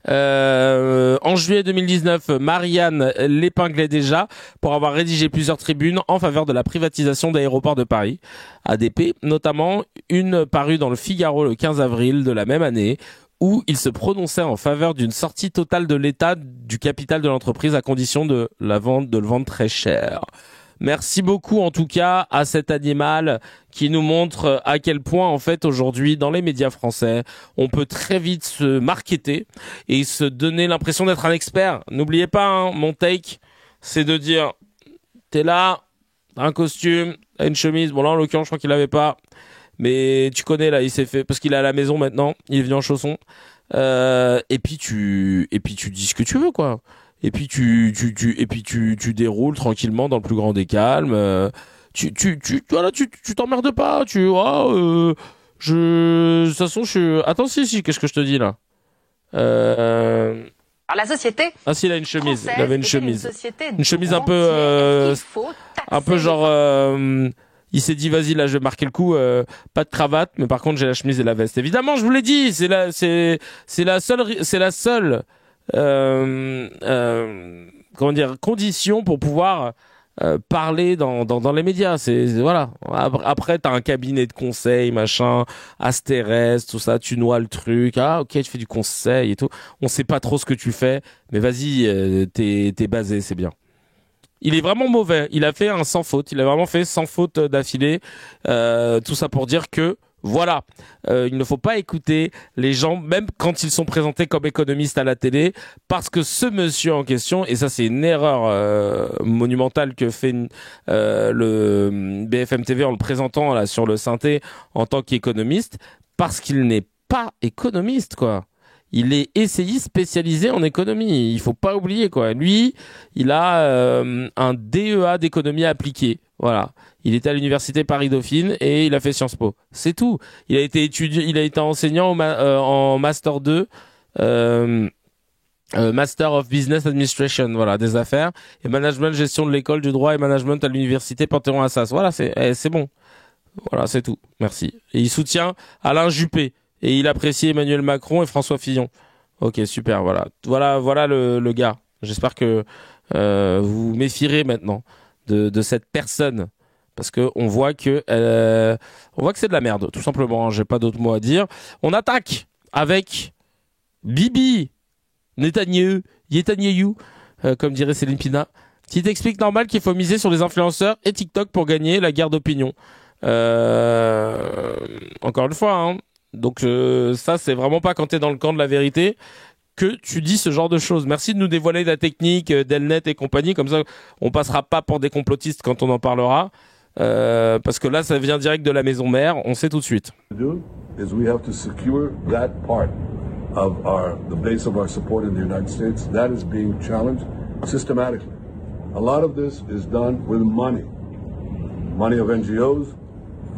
En juillet 2019, Marianne l'épinglait déjà pour avoir rédigé plusieurs tribunes en faveur de la privatisation d'Aéroports de Paris, ADP, notamment une parue dans le Figaro le 15 avril de la même année, où il se prononçait en faveur d'une sortie totale de l'État du capital de l'entreprise à condition de le vendre très cher. Merci beaucoup en tout cas à cet animal qui nous montre à quel point en fait aujourd'hui dans les médias français on peut très vite se marketer et se donner l'impression d'être un expert. N'oubliez pas, hein, mon take c'est de dire t'es là, t'as un costume, t'as une chemise, bon là en l'occurrence je crois qu'il l'avait pas, mais tu connais là, il s'est fait parce qu'il est à la maison maintenant, il est venu en chaussons. Et puis tu dis ce que tu veux quoi. Et puis tu déroules tranquillement dans le plus grand des calmes. Voilà, tu t'emmerdes pas. De toute façon attends si qu'est-ce que je te dis là? Alors la société. Ah si, il a une chemise. Il avait une chemise. Une chemise un peu genre. Il s'est dit vas-y là je vais marquer le coup, pas de cravate, mais par contre j'ai la chemise et la veste. Évidemment, je vous l'ai dit, c'est la seule comment dire condition pour pouvoir parler dans les médias. Voilà. Après t'as un cabinet de conseil, machin, Astérès, tout ça, tu noies le truc. Ah ok, tu fais du conseil et tout. On sait pas trop ce que tu fais, mais vas-y, t'es basé, c'est bien. Il est vraiment mauvais. Il a fait un sans faute. Il a vraiment fait 100 fautes d'affilée. Tout ça pour dire que voilà, il ne faut pas écouter les gens, même quand ils sont présentés comme économistes à la télé, parce que ce monsieur en question, et ça c'est une erreur monumentale que fait le BFM TV en le présentant là sur le synthé en tant qu'économiste, parce qu'il n'est pas économiste quoi. Il est essayiste spécialisé en économie. Il faut pas oublier quoi. Lui, il a un DEA d'économie appliquée. Voilà. Il était à l'université Paris-Dauphine et il a fait Sciences Po. C'est tout. Il a été enseignant en Master 2, Master of Business Administration, voilà, des affaires et management, gestion de l'école du droit et management à l'université Panthéon-Assas. Voilà, c'est bon. Voilà, c'est tout. Merci. Et il soutient Alain Juppé. Et il apprécie Emmanuel Macron et François Fillon. Ok, super, voilà le gars. J'espère que vous vous méfierez maintenant de cette personne, parce que on voit que c'est de la merde, tout simplement. J'ai pas d'autres mots à dire. On attaque avec Bibi Netanyahu, comme dirait Céline Pina, qui t'explique normal qu'il faut miser sur les influenceurs et TikTok pour gagner la guerre d'opinion. Encore une fois, hein. Donc ça c'est vraiment pas quand t'es dans le camp de la vérité que tu dis ce genre de choses. Merci de nous dévoiler la technique d'Elnet et compagnie, comme ça on passera pas pour des complotistes quand on en parlera, parce que là ça vient direct de la maison mère, on sait tout de suite. We have to secure that part of the base of our support in the United States. That is being challenged systematically. A lot of this is done with money of NGOs,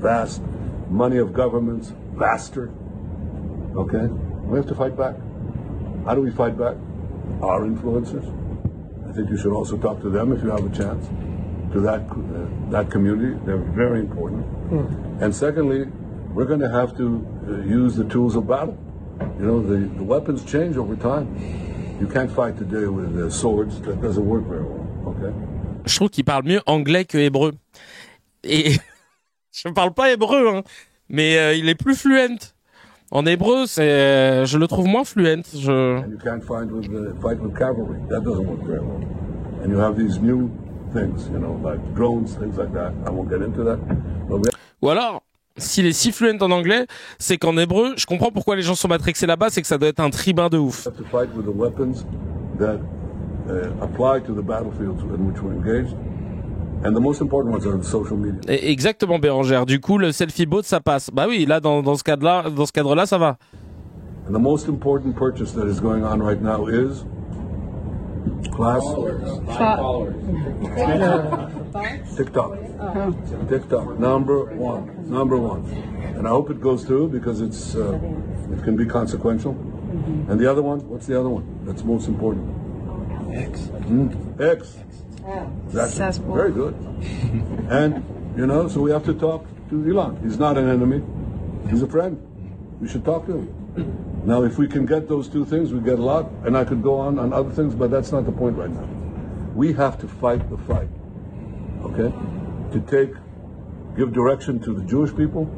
vast, money of governments, vaster. Okay? We have to fight back. How do we fight back? Our influencers. I think you should also talk to them if you have a chance. To that community, they're very important. And secondly, we're going to have to use the tools of battle. You know, the weapons change over time. You can't fight today with swords. That doesn't work very well. Okay? Je trouve qu'il parle mieux anglais que hébreu. Et je ne parle pas hébreu, hein. Mais il est plus fluent. En hébreu, je le trouve moins fluent. And you can't fight with cavalry. That doesn't work very well. And you have these new things, you know, like drones, things like that. I won't get into that. Ou alors, s'il est si fluent en anglais, c'est qu'en hébreu, je comprends pourquoi les gens sont matrixés là-bas, c'est que ça doit être un tribun de ouf. You have to fight with the weapons that apply to the battlefields in which we're engaged. And the most important ones are the social media. Exactement, Bérangère. Du coup, le selfie bot, ça passe. Bah oui, là, dans ce cadre-là, ça va. And the most important purchase that is going on right now is class TikTok. TikTok, number one. And I hope it goes through because it can be consequential. And the other one, what's the other one? That's most important. X. X. That's very good. And, so we have to talk to Elon. He's not an enemy. He's a friend. We should talk to him. Now, if we can get those two things, we get a lot. And I could go on other things, but that's not the point right now. We have to fight the fight. Okay? To give direction to the Jewish people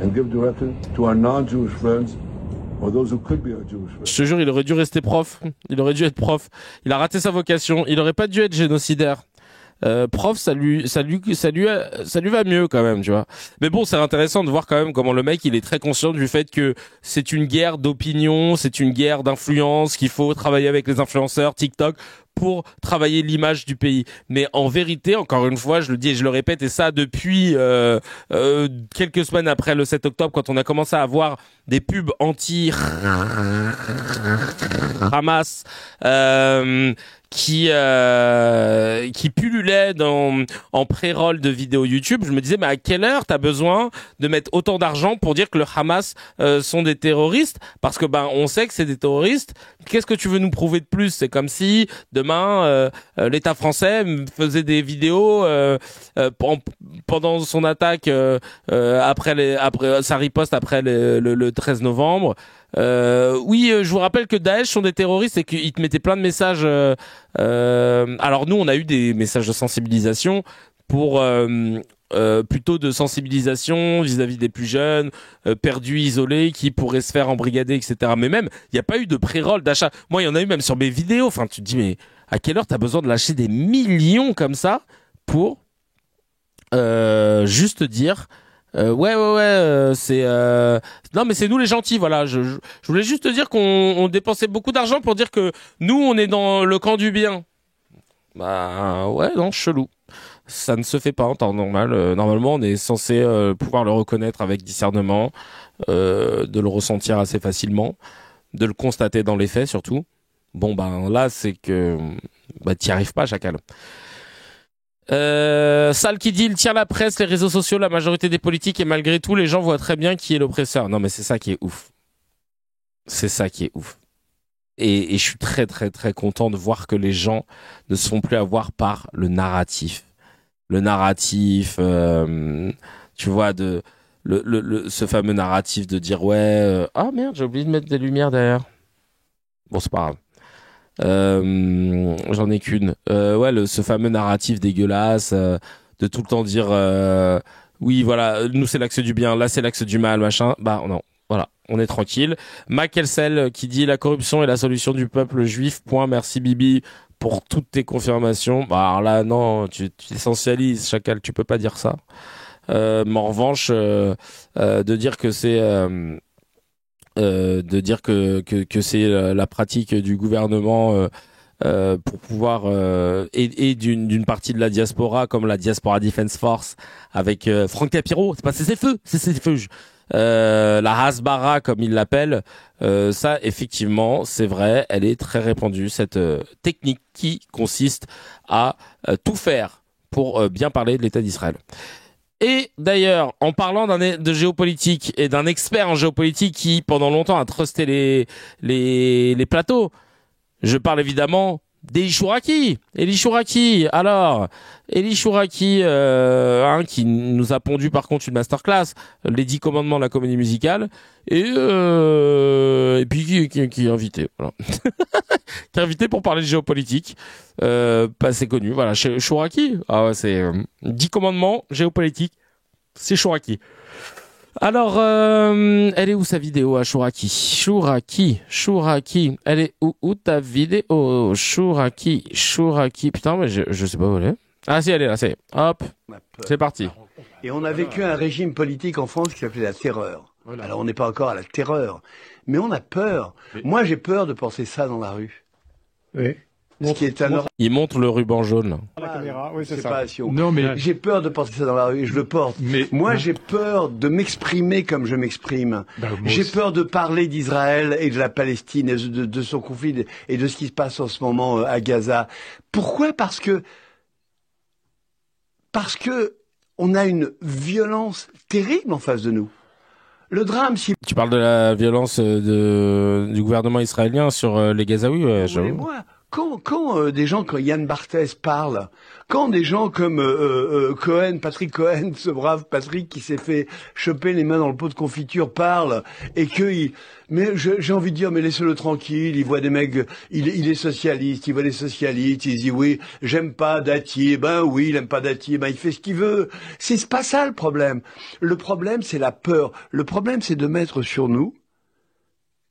and give direction to our non-Jewish friends. Je te jure, il aurait dû rester prof. Il aurait dû être prof. Il a raté sa vocation. Il aurait pas dû être génocidaire. Prof, ça lui va mieux quand même, tu vois. Mais bon, c'est intéressant de voir quand même comment le mec, il est très conscient du fait que c'est une guerre d'opinion, c'est une guerre d'influence, qu'il faut travailler avec les influenceurs, TikTok, pour travailler l'image du pays. Mais en vérité, encore une fois, je le dis et je le répète, et ça depuis quelques semaines après le 7 octobre, quand on a commencé à avoir des pubs anti-Hamas qui pullulaient en pré-roll de vidéos YouTube, je me disais, mais à quelle heure t'as besoin de mettre autant d'argent pour dire que le Hamas sont des terroristes? Parce que on sait que c'est des terroristes. Qu'est-ce que tu veux nous prouver de plus? C'est comme si demain l'État français faisait des vidéos pendant son attaque après sa riposte après le 13 novembre. Oui, je vous rappelle que Daesh sont des terroristes et qu'ils te mettaient plein de messages. Alors nous, on a eu des messages de sensibilisation pour plutôt de sensibilisation vis-à-vis des plus jeunes, perdus, isolés, qui pourraient se faire embrigader, etc. Mais même, il n'y a pas eu de pré-roll d'achat. Moi, il y en a eu même sur mes vidéos. Enfin, tu te dis, mais à quelle heure t'as besoin de lâcher des millions comme ça pour juste dire... c'est non mais c'est nous les gentils, voilà. Je voulais juste te dire qu'on dépensait beaucoup d'argent pour dire que nous on est dans le camp du bien. Chelou. Ça ne se fait pas en temps normal. Normalement on est censé pouvoir le reconnaître avec discernement, de le ressentir assez facilement, de le constater dans les faits surtout. Là c'est que t'y arrives pas, chacal. Sal qui dit, il tient la presse, les réseaux sociaux, la majorité des politiques, et malgré tout, les gens voient très bien qui est l'oppresseur. Non, mais c'est ça qui est ouf. C'est ça qui est ouf. Et je suis très, très, très content de voir que les gens ne se font plus avoir par le narratif. Le narratif, tu vois, ce fameux narratif de dire, ah merde, j'ai oublié de mettre des lumières derrière. Bon, c'est pas grave. J'en ai qu'une. Ce fameux narratif dégueulasse de tout le temps dire oui voilà, nous c'est l'axe du bien, là c'est l'axe du mal, machin. Non, voilà, on est tranquille. Mackelsel qui dit la corruption est la solution du peuple juif. Point. Merci Bibi pour toutes tes confirmations. Alors là non, tu essentialises, chacal, tu peux pas dire ça. Mais en revanche, de dire que c'est que c'est la pratique du gouvernement pour pouvoir et d'une partie de la diaspora, comme la Diaspora Defense Force avec Franck Capiro, c'est pas cessez-le-feu, la Hasbara comme il l'appelle, ça effectivement c'est vrai, elle est très répandue, cette technique qui consiste à tout faire pour bien parler de l'État d'Israël. Et d'ailleurs, en parlant de géopolitique et d'un expert en géopolitique qui, pendant longtemps, a trusté les plateaux, je parle évidemment d'Eli Chouraki. Eli Chouraki, alors, Eli Chouraki, qui nous a pondu par contre une masterclass, les 10 commandements de la comédie musicale, et puis qui est invité, voilà. Qui est invité pour parler de géopolitique, pas assez connu, voilà, Chouraki, c'est 10 commandements géopolitique, c'est Chouraki. Alors, elle est où sa vidéo à Chouraki? Chouraki, elle est où ta vidéo? Chouraki, putain, mais je sais pas où elle est. Ah si, elle est là, c'est, hop, c'est parti. Et on a vécu un régime politique en France qui s'appelait la terreur. Voilà. Alors on n'est pas encore à la terreur, mais on a peur. Moi j'ai peur de penser ça dans la rue. Oui. Ce qui est un Il montre le ruban jaune. La caméra, oui, c'est ça. séparation. Non, mais J'ai peur de porter ça dans la rue et je le porte. Mais Moi, j'ai peur de m'exprimer comme je m'exprime. Bah, moi J'ai aussi. peur de parler d'Israël et de la Palestine et de son conflit et de ce qui se passe en ce moment à Gaza. Pourquoi? Parce que on a une violence terrible en face de nous. Le drame, si Tu parles de la violence du gouvernement israélien sur les Gazaouis, ouais, vous voulez, j'avoue. moi, quand des gens comme Yann Barthès parlent, quand des gens comme Cohen, Patrick Cohen, ce brave Patrick qui s'est fait choper les mains dans le pot de confiture parle et mais j'ai envie de dire, mais laissez-le tranquille, il voit des mecs, il est socialiste, il voit des socialistes, il dit oui, j'aime pas Dati, ben oui, il aime pas Dati, ben il fait ce qu'il veut. C'est pas ça le problème. Le problème, c'est la peur. Le problème, c'est de mettre sur nous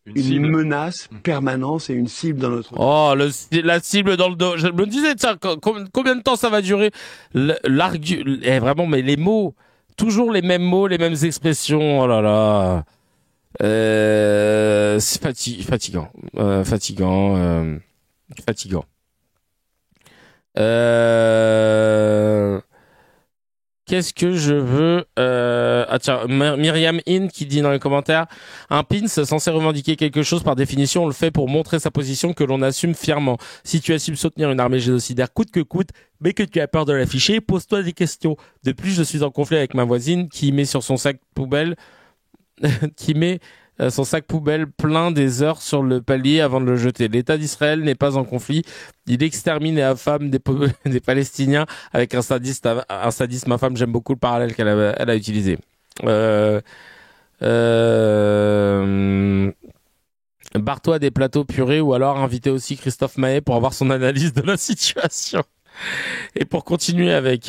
une menace permanente et une cible dans notre... Oh, la cible dans le dos. Je me disais, tiens, combien de temps ça va durer? Vraiment, mais les mots, toujours les mêmes mots, les mêmes expressions. Oh là là. C'est fatigant. Fatigant. Qu'est-ce que je veux Ah tiens, Myriam In qui dit dans les commentaires, un pins censé revendiquer quelque chose, par définition on le fait pour montrer sa position que l'on assume fièrement. Si tu assumes soutenir une armée génocidaire coûte que coûte, mais que tu as peur de l'afficher, pose-toi des questions. De plus, je suis en conflit avec ma voisine qui met sur son sac poubelle son sac poubelle plein des heures sur le palier avant de le jeter. L'État d'Israël n'est pas en conflit. Il extermine et affame des Palestiniens avec un sadisme infâme. J'aime beaucoup le parallèle qu'elle a utilisé. Barre-toi des plateaux purés ou alors invitez aussi Christophe Maé pour avoir son analyse de la situation. Et pour continuer avec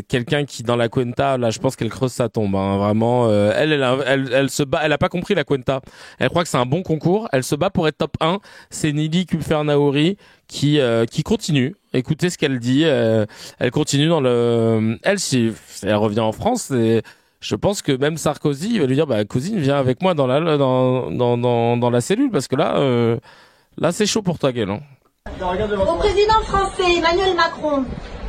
quelqu'un qui dans la Cuenta, là je pense qu'elle creuse sa tombe, hein, vraiment. Elle se bat, elle a pas compris la Cuenta. Elle croit que c'est un bon concours. Elle se bat pour être top 1. C'est Nili Kupfer-Naouri qui continue. Écoutez ce qu'elle dit. Elle continue dans le. Elle revient en France. Et je pense que même Sarkozy va lui dire, bah cousine, viens avec moi dans la cellule parce que là c'est chaud pour ta gueule. Hein. Au président français Emmanuel Macron,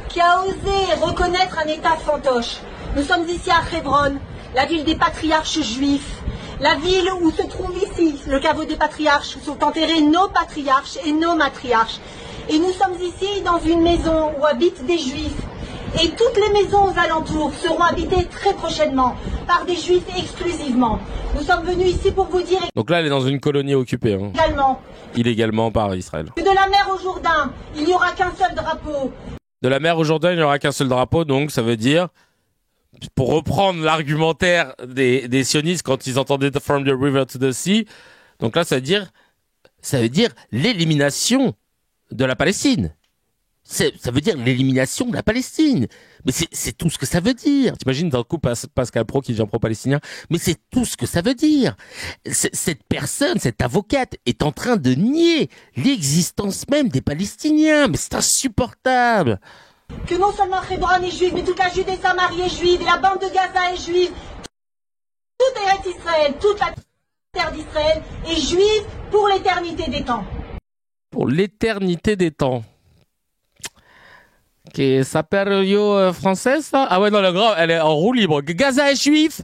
qui a osé reconnaître un État fantoche. Nous sommes ici à Hébron, la ville des patriarches juifs, la ville où se trouve ici le caveau des patriarches, où sont enterrés nos patriarches et nos matriarches. Et nous sommes ici dans une maison où habitent des juifs. Et toutes les maisons aux alentours seront habitées très prochainement par des juifs exclusivement. Nous sommes venus ici pour vous dire Donc là, elle est dans une colonie occupée. Hein. Illégalement par Israël. Que de la mer au Jourdain, il n'y aura qu'un seul drapeau. De la mer au Jourdain, il n'y aura qu'un seul drapeau, donc ça veut dire, pour reprendre l'argumentaire des sionistes quand ils entendaient From the River to the Sea, donc là, ça veut dire l'élimination de la Palestine. Ça veut dire l'élimination de la Palestine. Mais c'est tout ce que ça veut dire. T'imagines d'un coup Pascal Pro qui devient pro-palestinien. Mais c'est tout ce que ça veut dire. Cette personne, cette avocate, est en train de nier l'existence même des Palestiniens. Mais c'est insupportable. Que non seulement Hébron est juive, mais toute la Judée Samarie est juive, et la bande de Gaza est juive. Tout est Israël, toute la terre d'Israël est juive pour l'éternité des temps. Pour l'éternité des temps. Que ça période française, ça? Ah ouais, non, le grand, elle est en roue libre. Gaza est juif,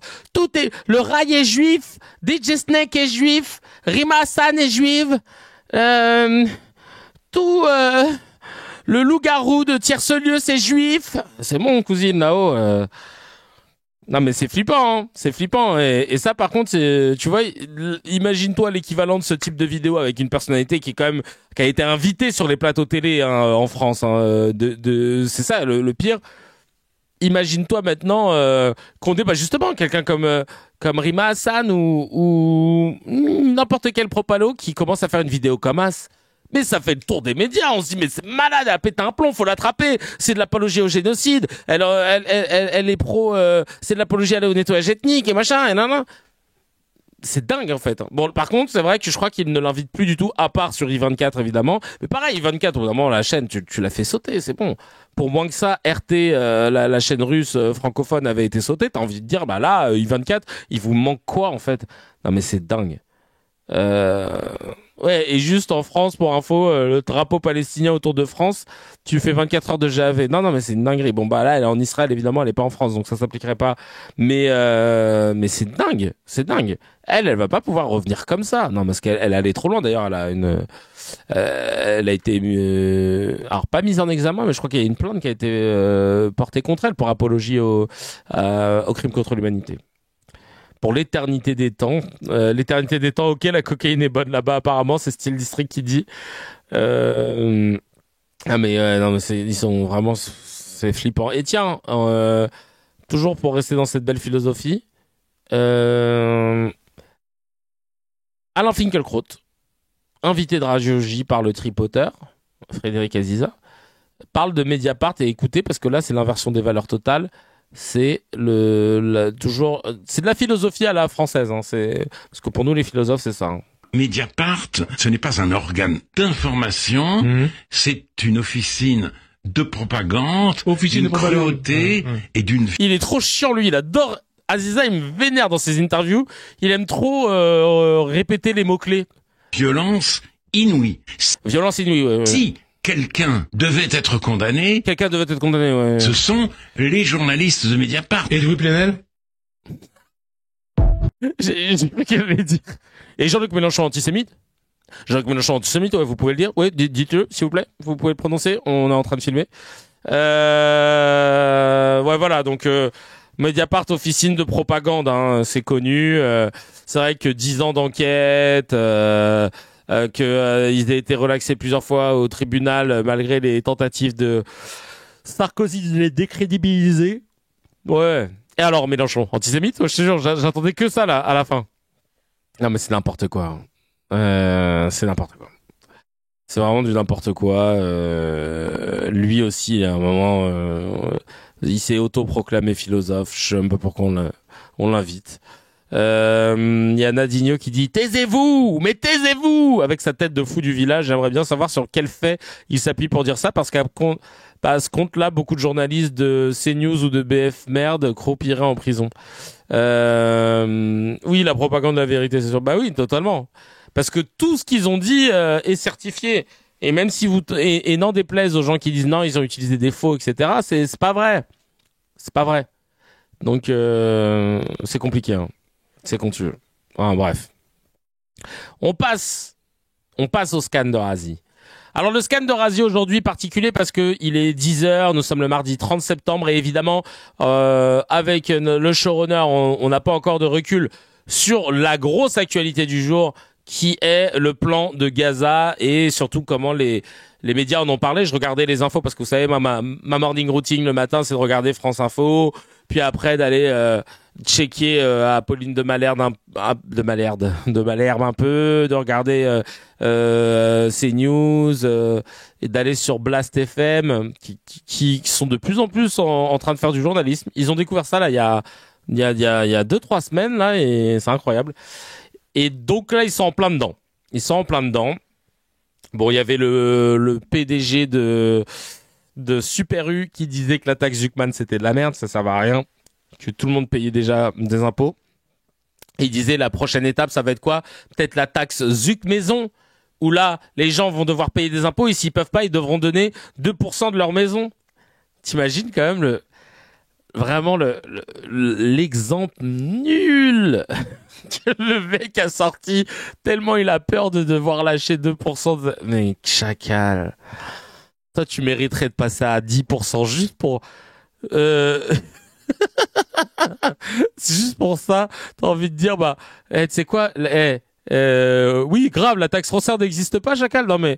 le rail est juif, DJ Snake est juif, Rima Hassan est juive, le loup-garou de Tiercelieu, c'est juif. C'est mon cousine, là-haut, Non, mais c'est flippant, hein. C'est flippant. Et ça, par contre, tu vois, imagine-toi l'équivalent de ce type de vidéo avec une personnalité qui a été invitée sur les plateaux télé, hein, en France, hein, c'est ça, le pire. Imagine-toi maintenant, qu'on débat justement quelqu'un comme Rima Hassan ou n'importe quel propalo qui commence à faire une vidéo comme ça. Mais ça fait le tour des médias. On se dit, mais c'est malade, elle a pété un plomb, faut l'attraper. C'est de l'apologie au génocide. Elle est pro, c'est de l'apologie au nettoyage ethnique et machin, et nan. C'est dingue, en fait. Bon, par contre, c'est vrai que je crois qu'il ne l'invite plus du tout, à part sur I24, évidemment. Mais pareil, I24, évidemment, la chaîne, tu l'as fait sauter, c'est bon. Pour moins que ça, RT, la chaîne russe francophone avait été sautée, t'as envie de dire, bah là, I24, il vous manque quoi, en fait? Non, mais c'est dingue. Ouais, et juste en France, pour info, le drapeau palestinien autour de France, tu fais 24 heures de GAV. Non, mais c'est une dinguerie. Bon, bah là, elle est en Israël, évidemment, elle est pas en France, donc ça s'appliquerait pas. Mais c'est dingue. C'est dingue. Elle va pas pouvoir revenir comme ça. Non, parce qu'elle allait trop loin, d'ailleurs. Elle a été, alors pas mise en examen, mais je crois qu'il y a une plainte qui a été portée contre elle pour apologie au crime contre l'humanité. Pour l'éternité des temps, ok, la cocaïne est bonne là-bas apparemment, c'est Steel District qui dit. Non mais ils sont vraiment, c'est flippant. Et tiens, toujours pour rester dans cette belle philosophie, Alain Finkielkraut, invité de Radio J par le tripoteur Frédéric Aziza, parle de Mediapart, et écoutez, parce que là c'est l'inversion des valeurs totales. C'est toujours, c'est de la philosophie à la française, hein. Parce que pour nous les philosophes c'est ça. Hein. Mediapart, ce n'est pas un organe d'information, c'est une officine de propagande, d'une cruauté et d'une. Il est trop chiant lui, il adore. Aziza, il me vénère dans ses interviews. Il aime trop répéter les mots clés. Violence inouïe. Violence inouïe. Ouais. Si quelqu'un devait être condamné, ouais. Ce sont les journalistes de Mediapart. Et Louis Plenel? J'ai cru qu'elle allait dire. Et Jean-Luc Mélenchon antisémite? Jean-Luc Mélenchon antisémite, ouais, vous pouvez le dire? Ouais, dites-le, s'il vous plaît. Vous pouvez le prononcer? On est en train de filmer. Ouais, voilà, donc Mediapart, officine de propagande, hein, c'est connu. C'est vrai que 10 ans d'enquête, ils aient été relaxés plusieurs fois au tribunal malgré les tentatives de Sarkozy de les décrédibiliser. Ouais. Et alors Mélenchon, antisémite? Je te jure, j'attendais que ça là à la fin. Non mais c'est n'importe quoi. C'est n'importe quoi. C'est vraiment du n'importe quoi. Lui aussi, à un moment, il s'est autoproclamé philosophe. Je sais un peu pourquoi on l'invite. Il y a Nadigno qui dit taisez-vous, mais taisez-vous, avec sa tête de fou du village. J'aimerais bien savoir sur quel fait il s'appuie pour dire ça, parce qu'à ce compte-là, beaucoup de journalistes de CNews ou de BF Merde croupiraient en prison. Oui, la propagande de la vérité, c'est sûr. Bah oui, totalement. Parce que tout ce qu'ils ont dit est certifié. Et même si et n'en déplaise aux gens qui disent non, ils ont utilisé des faux, etc. C'est pas vrai. C'est pas vrai. Donc c'est compliqué. Hein. C'est con tu veux. Enfin, bref. On passe au scan de Razi. Alors le scan de Razi aujourd'hui particulier parce que il est 10h, nous sommes le mardi 30 septembre et évidemment avec le showrunner, on n'a pas encore de recul sur la grosse actualité du jour qui est le plan de Gaza et surtout comment les médias en ont parlé. Je regardais les infos parce que vous savez ma morning routine le matin c'est de regarder France Info, puis après d'aller checker à Pauline de Malherbe un peu, de regarder CNews et d'aller sur Blast FM qui sont de plus en plus en train de faire du journalisme. Ils ont découvert ça là il y a 2-3 semaines là et c'est incroyable. Et donc là ils sont en plein dedans. Bon, il y avait le PDG de Super U qui disait que la taxe Zuckman c'était de la merde, ça servait à rien, que tout le monde payait déjà des impôts. Et il disait la prochaine étape ça va être quoi? Peut-être la taxe Zuck Maison, où là les gens vont devoir payer des impôts et s'ils peuvent pas ils devront donner 2% de leur maison. T'imagines quand même l'exemple nul que le mec a sorti tellement il a peur de devoir lâcher 2% de... Mais chacal, toi tu mériterais de passer à 10% juste pour c'est juste pour ça t'as envie de dire bah tu sais quoi oui grave la taxe foncière n'existe pas chacal, non mais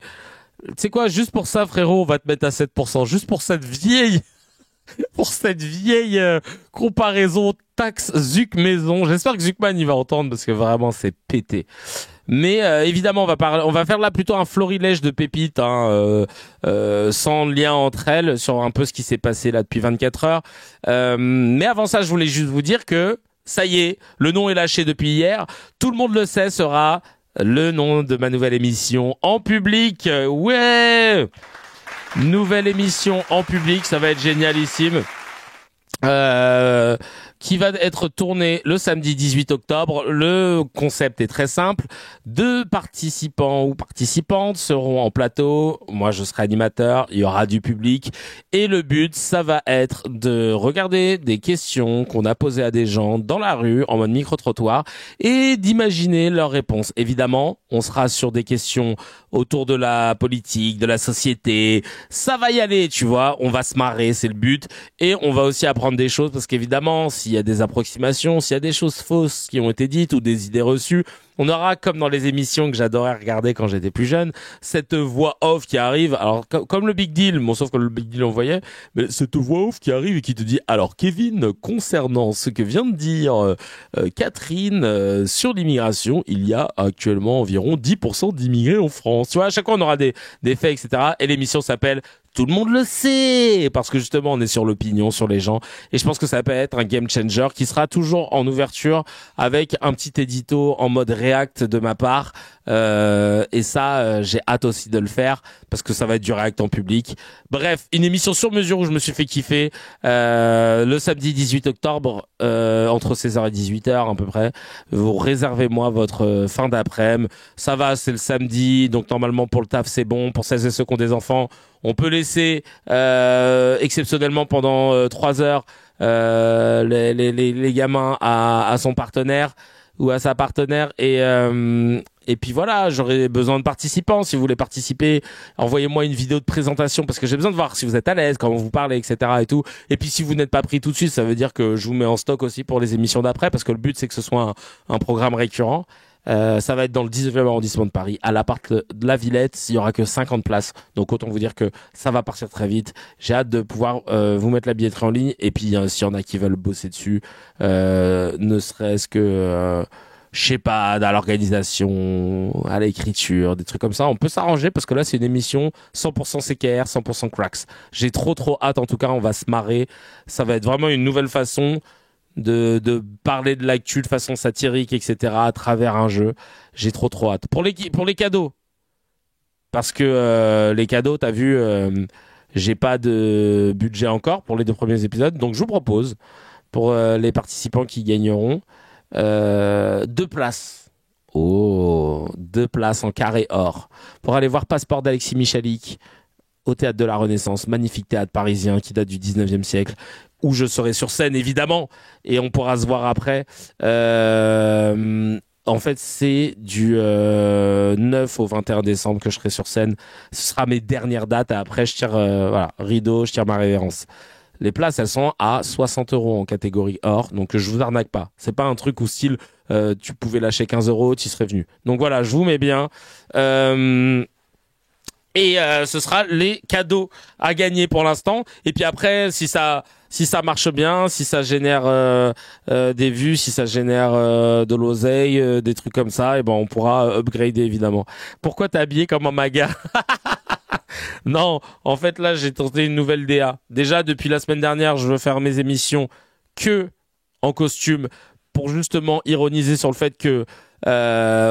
tu sais quoi juste pour ça frérot on va te mettre à 7% juste pour cette vieille comparaison taxe Zuck Maison. J'espère que Zuckman il va entendre parce que vraiment c'est pété. Mais évidemment on va faire là plutôt un florilège de pépites sans lien entre elles sur un peu ce qui s'est passé là depuis 24 heures. Mais avant ça je voulais juste vous dire que ça y est, le nom est lâché depuis hier. Tout le monde le sait, sera le nom de ma nouvelle émission en public. Ouais. Nouvelle émission en public, ça va être génialissime. qui va être tourné le samedi 18 octobre. Le concept est très simple. 2 participants ou participantes seront en plateau. Moi, je serai animateur. Il y aura du public. Et le but, ça va être de regarder des questions qu'on a posées à des gens dans la rue, en mode micro-trottoir, et d'imaginer leurs réponses. Évidemment, on sera sur des questions autour de la politique, de la société. Ça va y aller, tu vois. On va se marrer, c'est le but. Et on va aussi apprendre des choses parce qu'évidemment, s'il y a des approximations, s'il y a des choses fausses qui ont été dites ou des idées reçues, on aura, comme dans les émissions que j'adorais regarder quand j'étais plus jeune, cette voix off qui arrive. Alors, comme le Big Deal, bon, sauf que le Big Deal on voyait, mais cette voix off qui arrive et qui te dit, alors Kevin, concernant ce que vient de dire Catherine sur l'immigration, il y a actuellement environ 10% d'immigrés en France. Tu vois, à chaque fois on aura des faits, etc. Et l'émission s'appelle Tout le monde le sait, parce que justement on est sur l'opinion, sur les gens, et je pense que ça peut être un game changer qui sera toujours en ouverture avec un petit édito en mode React de ma part, et ça j'ai hâte aussi de le faire parce que ça va être du React en public. Bref, une émission sur mesure où je me suis fait kiffer le samedi 18 octobre entre 16h et 18h à peu près. Vous réservez-moi votre fin d'après-midi. Ça va, c'est le samedi, donc normalement pour le taf c'est bon. Pour celles et ceux qui ont des enfants, on peut laisser exceptionnellement pendant 3 heures les gamins à son partenaire ou à sa partenaire, et puis voilà, j'aurais besoin de participants. Si vous voulez participer, envoyez-moi une vidéo de présentation parce que j'ai besoin de voir si vous êtes à l'aise, comment vous parlez, etc. et tout. Et puis si vous n'êtes pas pris tout de suite, ça veut dire que je vous mets en stock aussi pour les émissions d'après, parce que le but c'est que ce soit un programme récurrent. Ça va être dans le 19e arrondissement de Paris, à l'appart de la Villette. Il y aura que 50 places, donc autant vous dire que ça va partir très vite. J'ai hâte de pouvoir vous mettre la billetterie en ligne, et puis s'il y en a qui veulent bosser dessus, ne serait-ce que je sais pas, à l'organisation, à l'écriture, des trucs comme ça, on peut s'arranger parce que là c'est une émission 100% CKR, 100% cracks. J'ai trop hâte, en tout cas on va se marrer. Ça va être vraiment une nouvelle façon de parler de l'actu de façon satirique, etc. à travers un jeu. J'ai trop hâte. Pour les cadeaux, parce que les cadeaux, t'as vu, j'ai pas de budget encore pour les 2 premiers épisodes, donc je vous propose pour les participants qui gagneront 2 places. 2 places en carré or pour aller voir Passeport d'Alexis Michalik au Théâtre de la Renaissance, magnifique théâtre parisien qui date du 19e siècle, où je serai sur scène évidemment, et on pourra se voir après. En fait, c'est du 9 au 21 décembre que je serai sur scène. Ce sera mes dernières dates, et après je tire rideau, je tire ma révérence. Les places, elles sont à 60 € en catégorie or, donc je vous arnaque pas. C'est pas un truc où style tu pouvais lâcher 15 €, tu serais venu. Donc voilà, je vous mets bien. Et ce sera les cadeaux à gagner pour l'instant. Et puis après, si ça marche bien, si ça génère des vues, si ça génère de l'oseille, des trucs comme ça, et ben on pourra upgrader évidemment. Pourquoi t'es habillé comme un maga? Non, en fait là j'ai tenté une nouvelle DA. Déjà depuis la semaine dernière, je veux faire mes émissions que en costume pour justement ironiser sur le fait que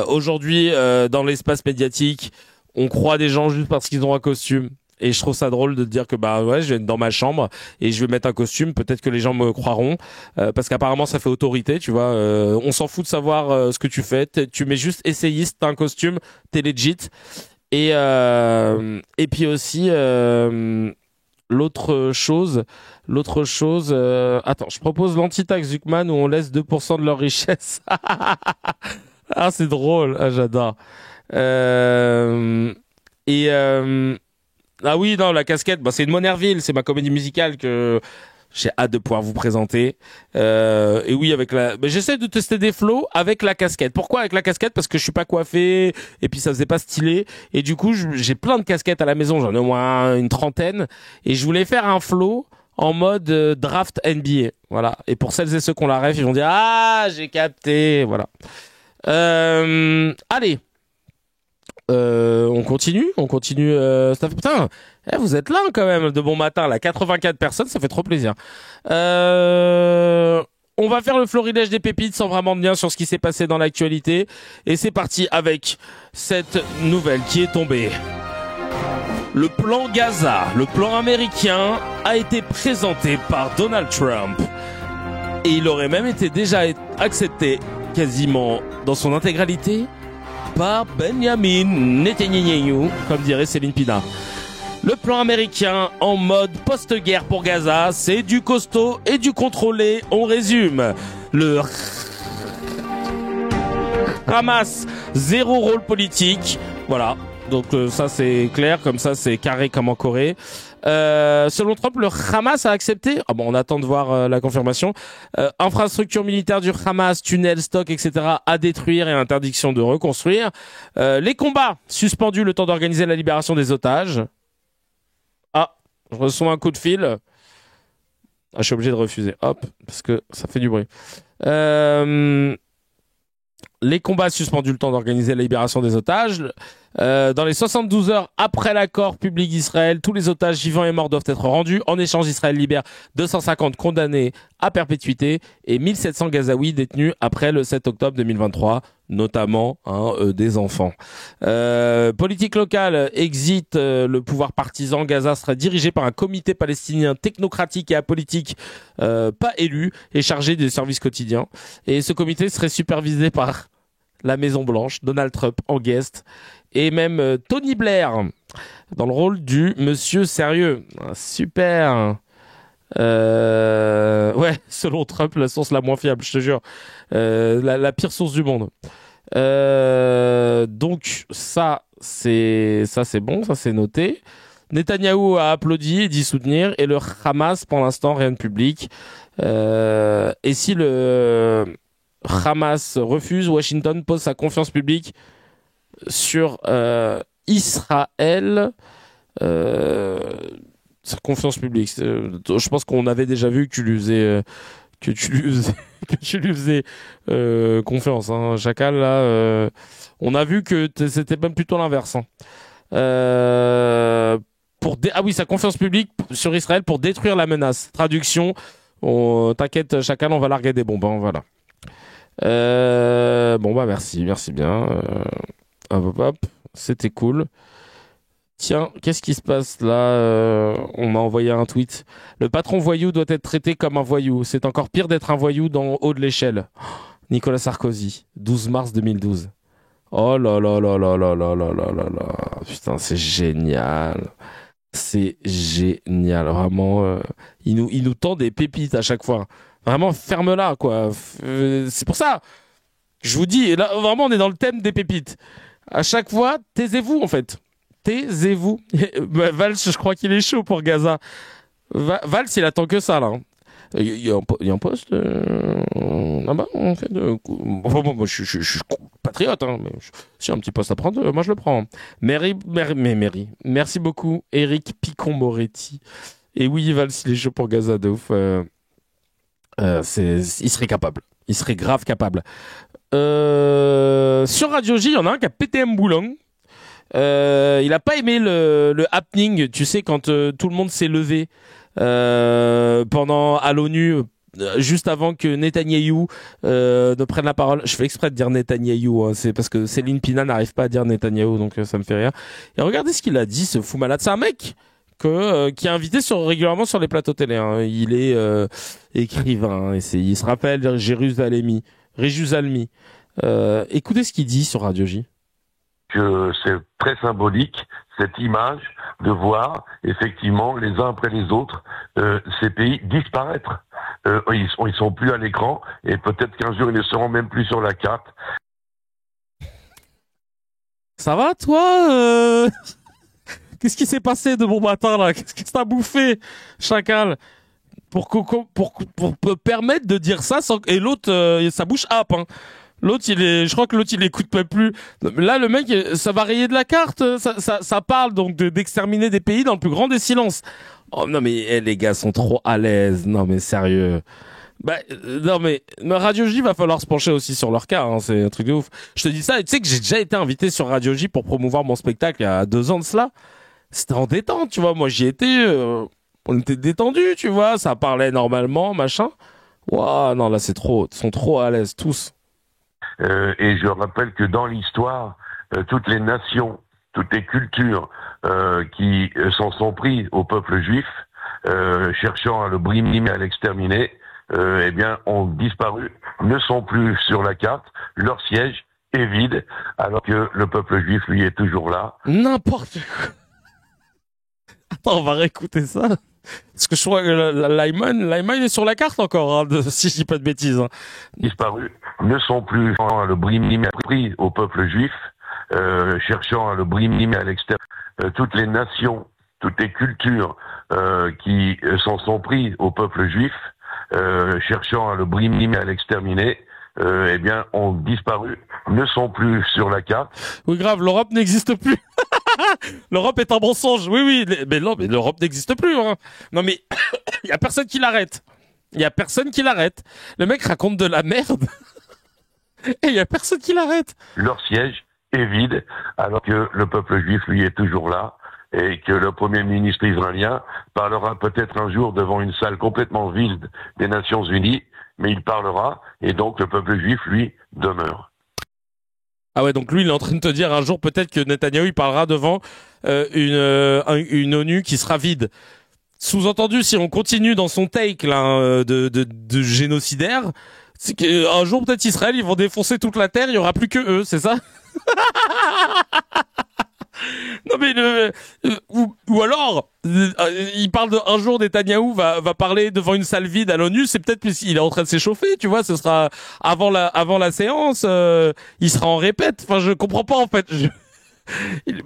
aujourd'hui dans l'espace médiatique, on croit des gens juste parce qu'ils ont un costume. Et je trouve ça drôle de dire que bah ouais, je vais être dans ma chambre et je vais mettre un costume, peut-être que les gens me croiront parce qu'apparemment ça fait autorité, tu vois. On s'en fout de savoir ce que tu fais, tu mets juste essayiste, t'as un costume, t'es legit. Et puis aussi l'autre chose, attends, je propose l'anti-tax Zuckman où on laisse 2% de leur richesse. Ah, c'est drôle, ah, j'adore. Ah oui, non, la casquette, bah c'est une Monerville, c'est ma comédie musicale que j'ai hâte de pouvoir vous présenter. Et oui, j'essaie de tester des flows avec la casquette. Pourquoi avec la casquette? Parce que je suis pas coiffé et puis ça faisait pas stylé. Et du coup, j'ai plein de casquettes à la maison, j'en ai au moins une 30aine. Et je voulais faire un flow en mode draft NBA. Voilà. Et pour celles et ceux qui ont la ref, ils vont dire ah, j'ai capté. Voilà. Allez. On continue. Putain, vous êtes là quand même de bon matin, là, 84 personnes, ça fait trop plaisir. On va faire le florilège des pépites sans vraiment de lien sur ce qui s'est passé dans l'actualité. Et c'est parti avec cette nouvelle qui est tombée. Le plan Gaza, le plan américain, a été présenté par Donald Trump. Et il aurait même été déjà accepté quasiment dans son intégralité par Benjamin Netanyahu, comme dirait Céline Pina. Le plan américain en mode post-guerre pour Gaza, c'est du costaud et du contrôlé. On résume. Le Hamas, zéro rôle politique. Voilà. Donc ça c'est clair, comme ça c'est carré comme en Corée. Selon Trump, le Hamas a accepté, on attend de voir la confirmation, infrastructure militaire du Hamas, tunnels, stocks, etc. à détruire et interdiction de reconstruire. Les combats suspendus le temps d'organiser la libération des otages. Ah, je reçois un coup de fil. Ah, je suis obligé de refuser. Hop, parce que ça fait du bruit. Les combats suspendus le temps d'organiser la libération des otages. Dans les 72 heures après l'accord public d'Israël, tous les otages vivants et morts doivent être rendus. En échange, Israël libère 250 condamnés à perpétuité et 1700 Gazaouis détenus après le 7 octobre 2023, notamment des enfants. Politique locale, exit le pouvoir partisan. Gaza sera dirigé par un comité palestinien technocratique et apolitique, pas élu, et chargé des services quotidiens. Et ce comité serait supervisé par la Maison Blanche, Donald Trump en guest, et même Tony Blair dans le rôle du monsieur sérieux. Super. Ouais, selon Trump, la source la moins fiable, je te jure. La pire source du monde. Donc ça c'est bon, ça c'est noté. Netanyahou a applaudi et dit soutenir, et le Hamas pour l'instant rien de public. Et si le Hamas refuse, Washington pose sa confiance publique sur Israël. Sa confiance publique. Je pense qu'on avait déjà vu que tu lui faisais confiance. Hein. Chacal, là, on a vu que c'était même plutôt l'inverse. Hein. Ah oui, sa confiance publique sur Israël pour détruire la menace. Traduction. T'inquiète, Chacal, on va larguer des bombes. Hein, voilà. Bon bah merci bien. Hop, c'était cool. Tiens, qu'est-ce qui se passe là? On m'a envoyé un tweet. Le patron voyou doit être traité comme un voyou. C'est encore pire d'être un voyou dans haut de l'échelle. Nicolas Sarkozy, 12 mars 2012. Oh là là là là là là là là là là. Putain, c'est génial. C'est génial, vraiment. Il nous tend des pépites à chaque fois. Vraiment, ferme-la, quoi. C'est pour ça que je vous dis, là, vraiment, on est dans le thème des pépites. À chaque fois, taisez-vous, en fait. Taisez-vous. Valls, je crois qu'il est chaud pour Gaza. Valls, il attend que ça, là. Il y a un poste là-bas, en fait. Bon, moi, je suis patriote, hein, mais si y a un petit poste à prendre, moi, je le prends. Mary. Merci beaucoup, Eric Picon-Moretti. Et oui, Valls, il est chaud pour Gaza, de ouf. Il serait capable. Il serait grave capable. Sur Radio J, il y en a un qui a pété un boulon. Il a pas aimé le happening, tu sais, quand tout le monde s'est levé pendant à l'ONU, juste avant que Netanyahou ne prenne la parole. Je fais exprès de dire Netanyahou, hein, c'est parce que Céline Pina n'arrive pas à dire Netanyahou, donc ça me fait rire. Et regardez ce qu'il a dit, ce fou malade. C'est un mec qui est invité régulièrement sur les plateaux télé. Hein. Il est écrivain, il se rappelle Jérusalemi. Écoutez ce qu'il dit sur Radio J. Que c'est très symbolique, cette image de voir effectivement les uns après les autres ces pays disparaître. Ils sont plus à l'écran et peut-être qu'un jour ils ne seront même plus sur la carte. Ça va toi Qu'est-ce qui s'est passé de bon matin là? Qu'est-ce que t'as bouffé, chacal? Pour permettre de dire ça sans... Et l'autre, sa bouche happe, hein. L'autre, je crois que l'autre, il écoute pas plus. Là, le mec, ça va rayer de la carte. Ça parle donc d'exterminer des pays dans le plus grand des silences. Oh, non, mais, les gars sont trop à l'aise. Non, mais sérieux. Non, mais Radio J, va falloir se pencher aussi sur leur cas, hein. C'est un truc de ouf. Je te dis ça, et tu sais que j'ai déjà été invité sur Radio J pour promouvoir mon spectacle il y a 2 ans de cela. C'était en détente, tu vois. Moi, j'y étais, on était détendus, tu vois. Ça parlait normalement, machin. Ouah, non, là, ils sont trop à l'aise, tous. Et je rappelle que dans l'histoire, toutes les nations, toutes les cultures qui s'en sont pris au peuple juif, cherchant à le brimer, à l'exterminer, eh bien, ont disparu, ne sont plus sur la carte. Leur siège est vide, alors que le peuple juif, lui, est toujours là. N'importe quoi. Attends, on va réécouter ça. Parce que je crois que Lyman est sur la carte encore, hein, si je dis pas de bêtises. Hein. Disparus, ne sont plus à le brimer pris au peuple juif, cherchant à le brimer à l'extérieur. Toutes les nations, toutes les cultures qui s'en sont pris au peuple juif, cherchant à le brimer, à l'exterminer, eh bien, ont disparu, ne sont plus sur la carte. Oui, grave, l'Europe n'existe plus. L'Europe est un mensonge. Oui, mais non, mais l'Europe n'existe plus. Hein. Non, mais il y a personne qui l'arrête. Il y a personne qui l'arrête. Le mec raconte de la merde. Et il y a personne qui l'arrête. Leur siège est vide, alors que le peuple juif, lui, est toujours là. Et que le Premier ministre israélien parlera peut-être un jour devant une salle complètement vide des Nations Unies, mais il parlera, et donc le peuple juif, lui, demeure. Ah ouais, donc lui, il est en train de te dire un jour peut-être que Netanyahou, il parlera devant une ONU qui sera vide. Sous-entendu, si on continue dans son take là de génocidaire, c'est qu'un jour peut-être Israël, ils vont défoncer toute la terre, il y aura plus que eux, c'est ça? Non mais ou alors il parle d'un jour Netanyahou va parler devant une salle vide à l'ONU, c'est peut-être qu'il est en train de s'échauffer, tu vois, ce sera avant la séance, il sera en répète. Enfin, je comprends pas en fait.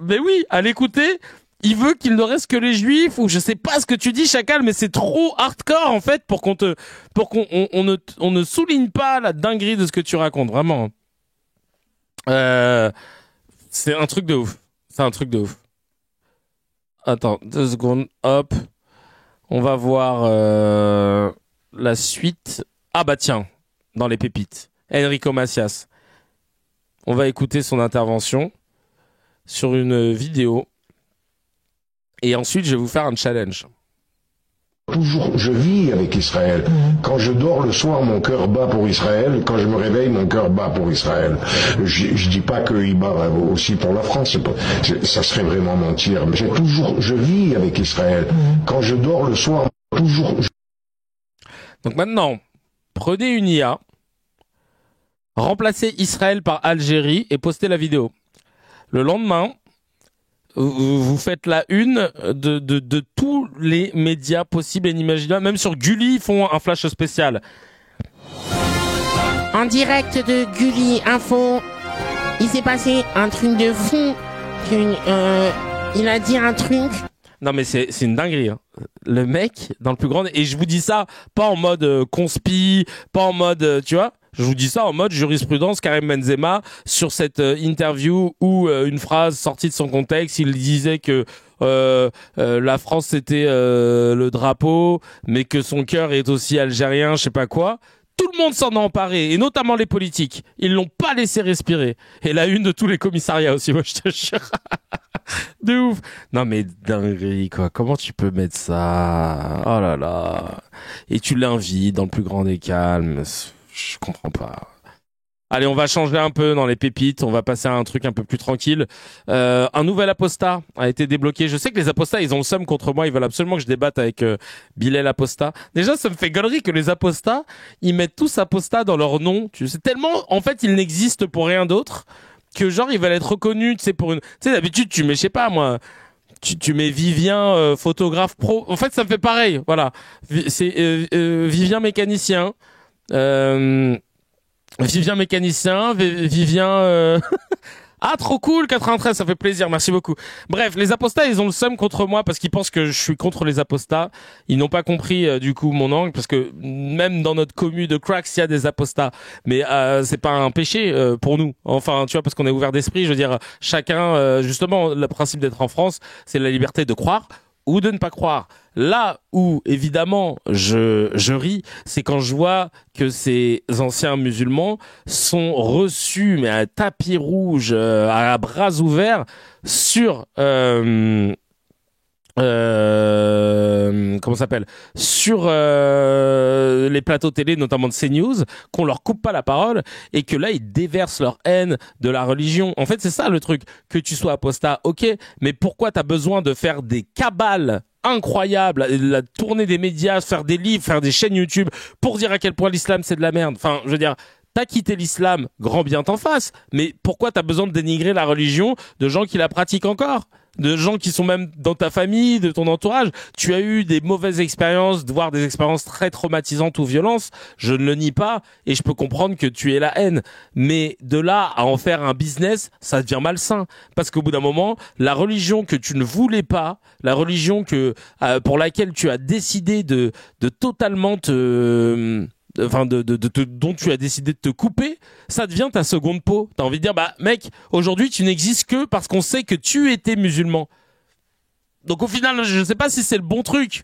Mais oui, à l'écouter, il veut qu'il ne reste que les juifs, ou je sais pas ce que tu dis, Chacal, mais c'est trop hardcore en fait pour qu'on ne souligne pas la dinguerie de ce que tu racontes, vraiment. C'est un truc de ouf. C'est un truc de ouf. Attends, 2 secondes. Hop. On va voir la suite. Ah bah tiens, dans les pépites. Enrico Macias. On va écouter son intervention sur une vidéo. Et ensuite, je vais vous faire un challenge. Toujours, je vis avec Israël. Quand je dors le soir, mon cœur bat pour Israël. Quand je me réveille, mon cœur bat pour Israël. Je dis pas qu'il bat aussi pour la France. Ça serait vraiment mentir. Mais je vis avec Israël. Quand je dors le soir, toujours. Donc maintenant, prenez une IA, remplacez Israël par Algérie et postez la vidéo. Le lendemain, vous faites la une de tous les médias possibles et inimaginables. Même sur Gulli, ils font un flash spécial. En direct de Gulli Info, il s'est passé un truc de fou. Il a dit un truc. Non mais c'est une dinguerie. Hein. Le mec, dans le plus grand... Et je vous dis ça, pas en mode conspi, pas en mode... tu vois, je vous dis ça en mode jurisprudence Karim Benzema sur cette interview où une phrase sortie de son contexte, il disait que la France c'était le drapeau, mais que son cœur est aussi algérien, je sais pas quoi. Tout le monde s'en a emparé, et notamment les politiques. Ils l'ont pas laissé respirer. Et la une de tous les commissariats aussi, moi je te jure. De ouf. Non mais dinguerie quoi. Comment tu peux mettre ça? Oh là là. Et tu l'invites dans le plus grand des calmes. Je comprends pas. Allez, on va changer un peu dans les pépites. On va passer à un truc un peu plus tranquille. Un nouvel apostat a été débloqué. Je sais que les apostats, ils ont le seum contre moi. Ils veulent absolument que je débatte avec Bilal Apostat. Déjà, ça me fait gaulerie que les apostats, ils mettent tous apostat dans leur nom. Tu sais, tellement, en fait, ils n'existent pour rien d'autre que genre, ils veulent être reconnus, tu sais, pour une... Tu sais, d'habitude, tu mets, je sais pas, moi... Tu mets Vivien, photographe pro. En fait, ça me fait pareil. Voilà. C'est Vivien mécanicien. Vivien mécanicien, Vivien... Ah, trop cool, 93, ça fait plaisir, merci beaucoup. Bref, les apostats, ils ont le seum contre moi parce qu'ils pensent que je suis contre les apostats. Ils n'ont pas compris, du coup, mon angle, parce que même dans notre commu de cracks, il y a des apostats. Mais c'est pas un péché pour nous. Enfin, tu vois, parce qu'on est ouvert d'esprit, je veux dire, chacun, justement, le principe d'être en France, c'est la liberté de croire ou de ne pas croire. Là où, évidemment, je ris, c'est quand je vois que ces anciens musulmans sont reçus, mais à tapis rouge, à bras ouverts, sur comment ça s'appelle, sur les plateaux télé, notamment de CNews, qu'on leur coupe pas la parole et que là ils déversent leur haine de la religion. En fait, c'est ça le truc. Que tu sois apostat, ok, mais pourquoi t'as besoin de faire des cabales incroyables, la tournée des médias, faire des livres, faire des chaînes YouTube pour dire à quel point l'islam c'est de la merde. Enfin, je veux dire, t'as quitté l'islam, grand bien t'en fasse, mais pourquoi t'as besoin de dénigrer la religion de gens qui la pratiquent encore, de gens qui sont même dans ta famille, de ton entourage? Tu as eu des mauvaises expériences, voire des expériences très traumatisantes ou violentes, je ne le nie pas, et je peux comprendre que tu aies la haine, mais de là à en faire un business, ça devient malsain, parce qu'au bout d'un moment, la religion que tu ne voulais pas, la religion que pour laquelle tu as décidé de totalement dont tu as décidé de te couper, ça devient ta seconde peau. T'as envie de dire, bah mec, aujourd'hui tu n'existes que parce qu'on sait que tu étais musulman. Donc au final, je sais pas si c'est le bon truc.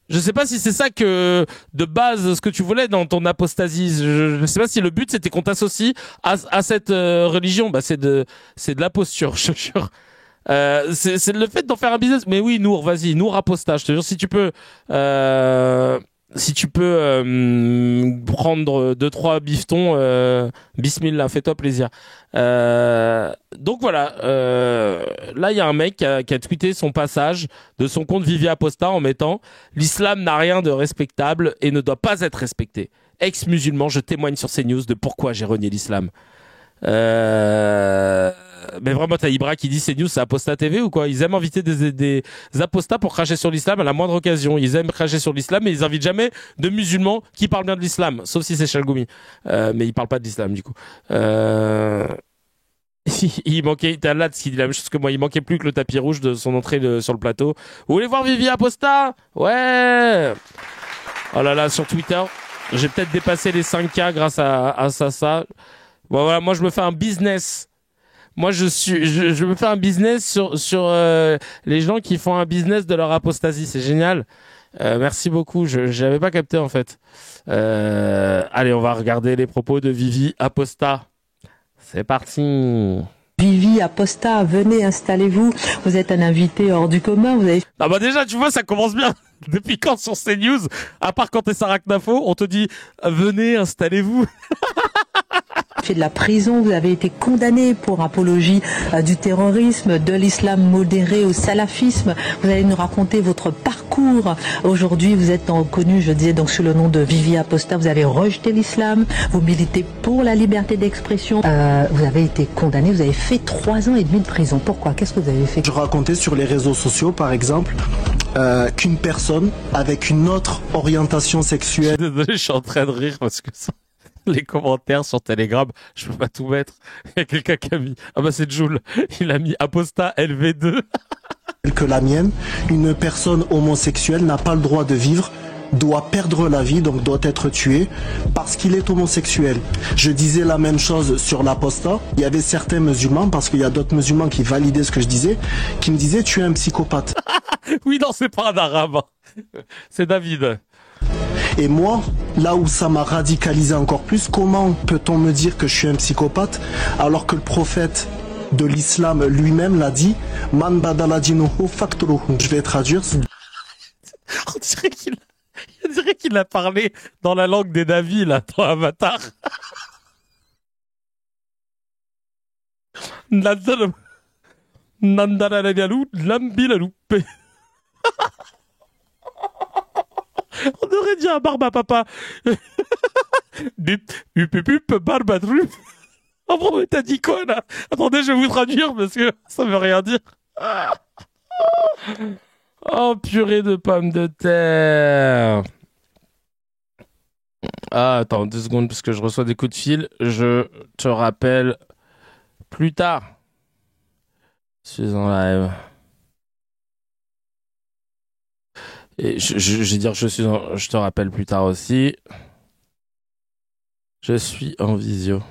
Je sais pas si c'est ça que, de base, ce que tu voulais dans ton apostasie. Je sais pas si le but c'était qu'on t'associe à cette religion. Bah c'est de la posture, je te jure. C'est le fait d'en faire un business. Mais oui, Nour, vas-y, Nour apostat, je te jure, si tu peux prendre 2-3 bifetons, bismillah, fais-toi plaisir. Donc voilà, là il y a un mec qui a tweeté son passage de son compte Vivi Apostat en mettant « L'islam n'a rien de respectable et ne doit pas être respecté. Ex-musulman, je témoigne sur CNews de pourquoi j'ai renié l'islam. » Mais vraiment, t'as Ibra qui dit CNews c'est Apostat TV ou quoi? Ils aiment inviter des apostats pour cracher sur l'islam à la moindre occasion. Ils aiment cracher sur l'islam, mais ils invitent jamais de musulmans qui parlent bien de l'islam, sauf si c'est Chalgoumi. Mais ils parlent pas de l'islam du coup. Il manquait, t'as là qui dit la même chose que moi. Il manquait plus que le tapis rouge de son entrée sur le plateau. Vous voulez voir Vivi Apostat? Ouais. Oh là là, sur Twitter, j'ai peut-être dépassé les 5K grâce à ça. Bon voilà, moi je me fais un business. Moi je me fais un business sur les gens qui font un business de leur apostasie, c'est génial. Merci beaucoup, j'avais pas capté en fait. Allez, on va regarder les propos de Vivi Apostat. C'est parti. Vivi Apostat, venez, installez-vous. Vous êtes un invité hors du commun. Vous avez... Ah bah déjà, tu vois, ça commence bien. Depuis quand sur CNews, à part quand t'es Sarah Knafo, on te dit venez, installez-vous. Fait de la prison, vous avez été condamné pour apologie du terrorisme, de l'islam modéré au salafisme. Vous allez nous raconter votre parcours. Aujourd'hui, vous êtes connu, je disais donc sous le nom de Vivi Apostat. Vous avez rejeté l'islam, vous militez pour la liberté d'expression. Vous avez été condamné, vous avez fait 3 ans et demi de prison. Pourquoi? Qu'est-ce que vous avez fait? Je racontais sur les réseaux sociaux, par exemple, qu'une personne avec une autre orientation sexuelle... Désolé, je suis en train de rire parce que ça... les commentaires sur Telegram, je peux pas tout mettre. Il y a quelqu'un qui a mis, ah bah c'est Jules, il a mis Apostat LV2. Que la mienne, une personne homosexuelle n'a pas le droit de vivre, doit perdre la vie, donc doit être tué parce qu'il est homosexuel. Je disais la même chose sur l'apostat. Il y avait certains musulmans, parce qu'il y a d'autres musulmans qui validaient ce que je disais, qui me disaient tu es un psychopathe. Oui, non, c'est pas un arabe, c'est David. Et moi, là où ça m'a radicalisé encore plus, comment peut-on me dire que je suis un psychopathe alors que le prophète de l'islam lui-même l'a dit, Man badala dinuhu faqtuluhu. Je vais traduire. On dirait qu'il a parlé dans la langue des Navis, là, dans Avatar. Nandalalalu, lambilalou. On aurait dit un barbe à papa. Barbe à trup. Oh bon, t'as dit quoi là? Attendez, je vais vous traduire parce que ça veut rien dire. Oh, purée de pommes de terre. Ah, attends 2 secondes parce que je reçois des coups de fil. Je te rappelle plus tard. Je suis en live. Et je vais dire je te rappelle plus tard aussi. Je suis en visio.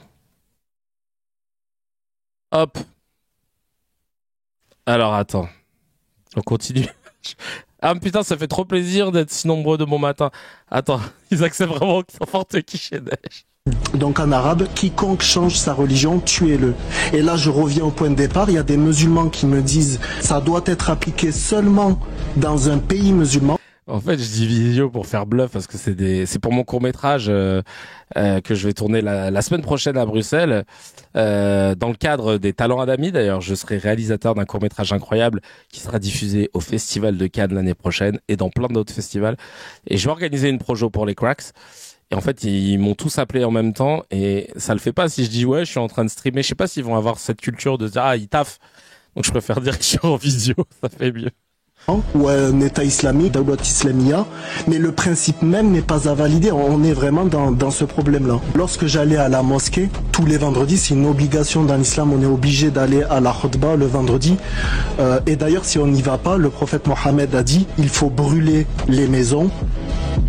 Hop. Alors attends. On continue. Ah putain, ça fait trop plaisir d'être si nombreux de bon matin. Attends, ils acceptent vraiment qu'il faut forte qui chez Neige. Donc en arabe, quiconque change sa religion, tuez-le. Et là, je reviens au point de départ. Il y a des musulmans qui me disent ça doit être appliqué seulement dans un pays musulman. En fait, je dis vidéo pour faire bluff parce que c'est pour mon court-métrage que je vais tourner la semaine prochaine à Bruxelles. Dans le cadre des Talents Adami, d'ailleurs, je serai réalisateur d'un court-métrage incroyable qui sera diffusé au Festival de Cannes l'année prochaine et dans plein d'autres festivals. Et je vais organiser une projo pour les Cracks. Et en fait, ils m'ont tous appelé en même temps et ça le fait pas si je dis ouais, je suis en train de streamer. Je sais pas s'ils vont avoir cette culture de dire ah, ils taffent. Donc je préfère dire que je suis en visio, ça fait mieux. Ou un État islamique, Dawlat Islamia, mais le principe même n'est pas à valider. On est vraiment dans ce problème-là. Lorsque j'allais à la mosquée, tous les vendredis, c'est une obligation dans l'islam, on est obligé d'aller à la khutba le vendredi. Et d'ailleurs, si on n'y va pas, le prophète Mohammed a dit, il faut brûler les maisons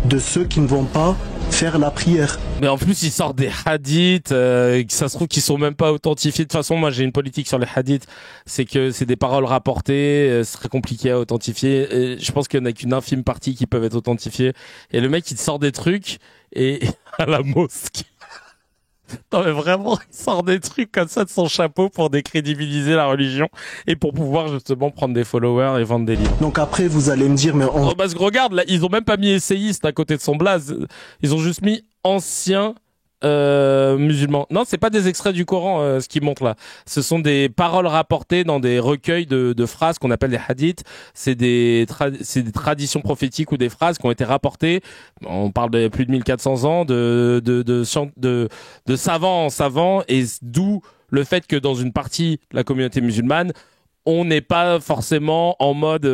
de ceux qui ne vont pas faire la prière. Mais en plus, ils sortent des hadiths, ça se trouve qu'ils sont même pas authentifiés. De toute façon, moi, j'ai une politique sur les hadiths, c'est que c'est des paroles rapportées, c'est très compliqué à authentifier. Et je pense qu'il y en a qu'une infime partie qui peuvent être authentifiées. Et le mec, il te sort des trucs, et à la mosquée. Non mais vraiment, il sort des trucs comme ça de son chapeau pour décrédibiliser la religion et pour pouvoir justement prendre des followers et vendre des livres. Donc après, vous allez me dire, mais Oh, parce que regarde, là, ils ont même pas mis essayiste à côté de son blaze. Ils ont juste mis ancien musulman. Non, c'est pas des extraits du Coran ce qui montre là. Ce sont des paroles rapportées dans des recueils de phrases qu'on appelle des hadiths. C'est des traditions prophétiques ou des phrases qui ont été rapportées. On parle de plus de 1400 ans de savant en savant, et d'où le fait que dans une partie de la communauté musulmane, on n'est pas forcément en mode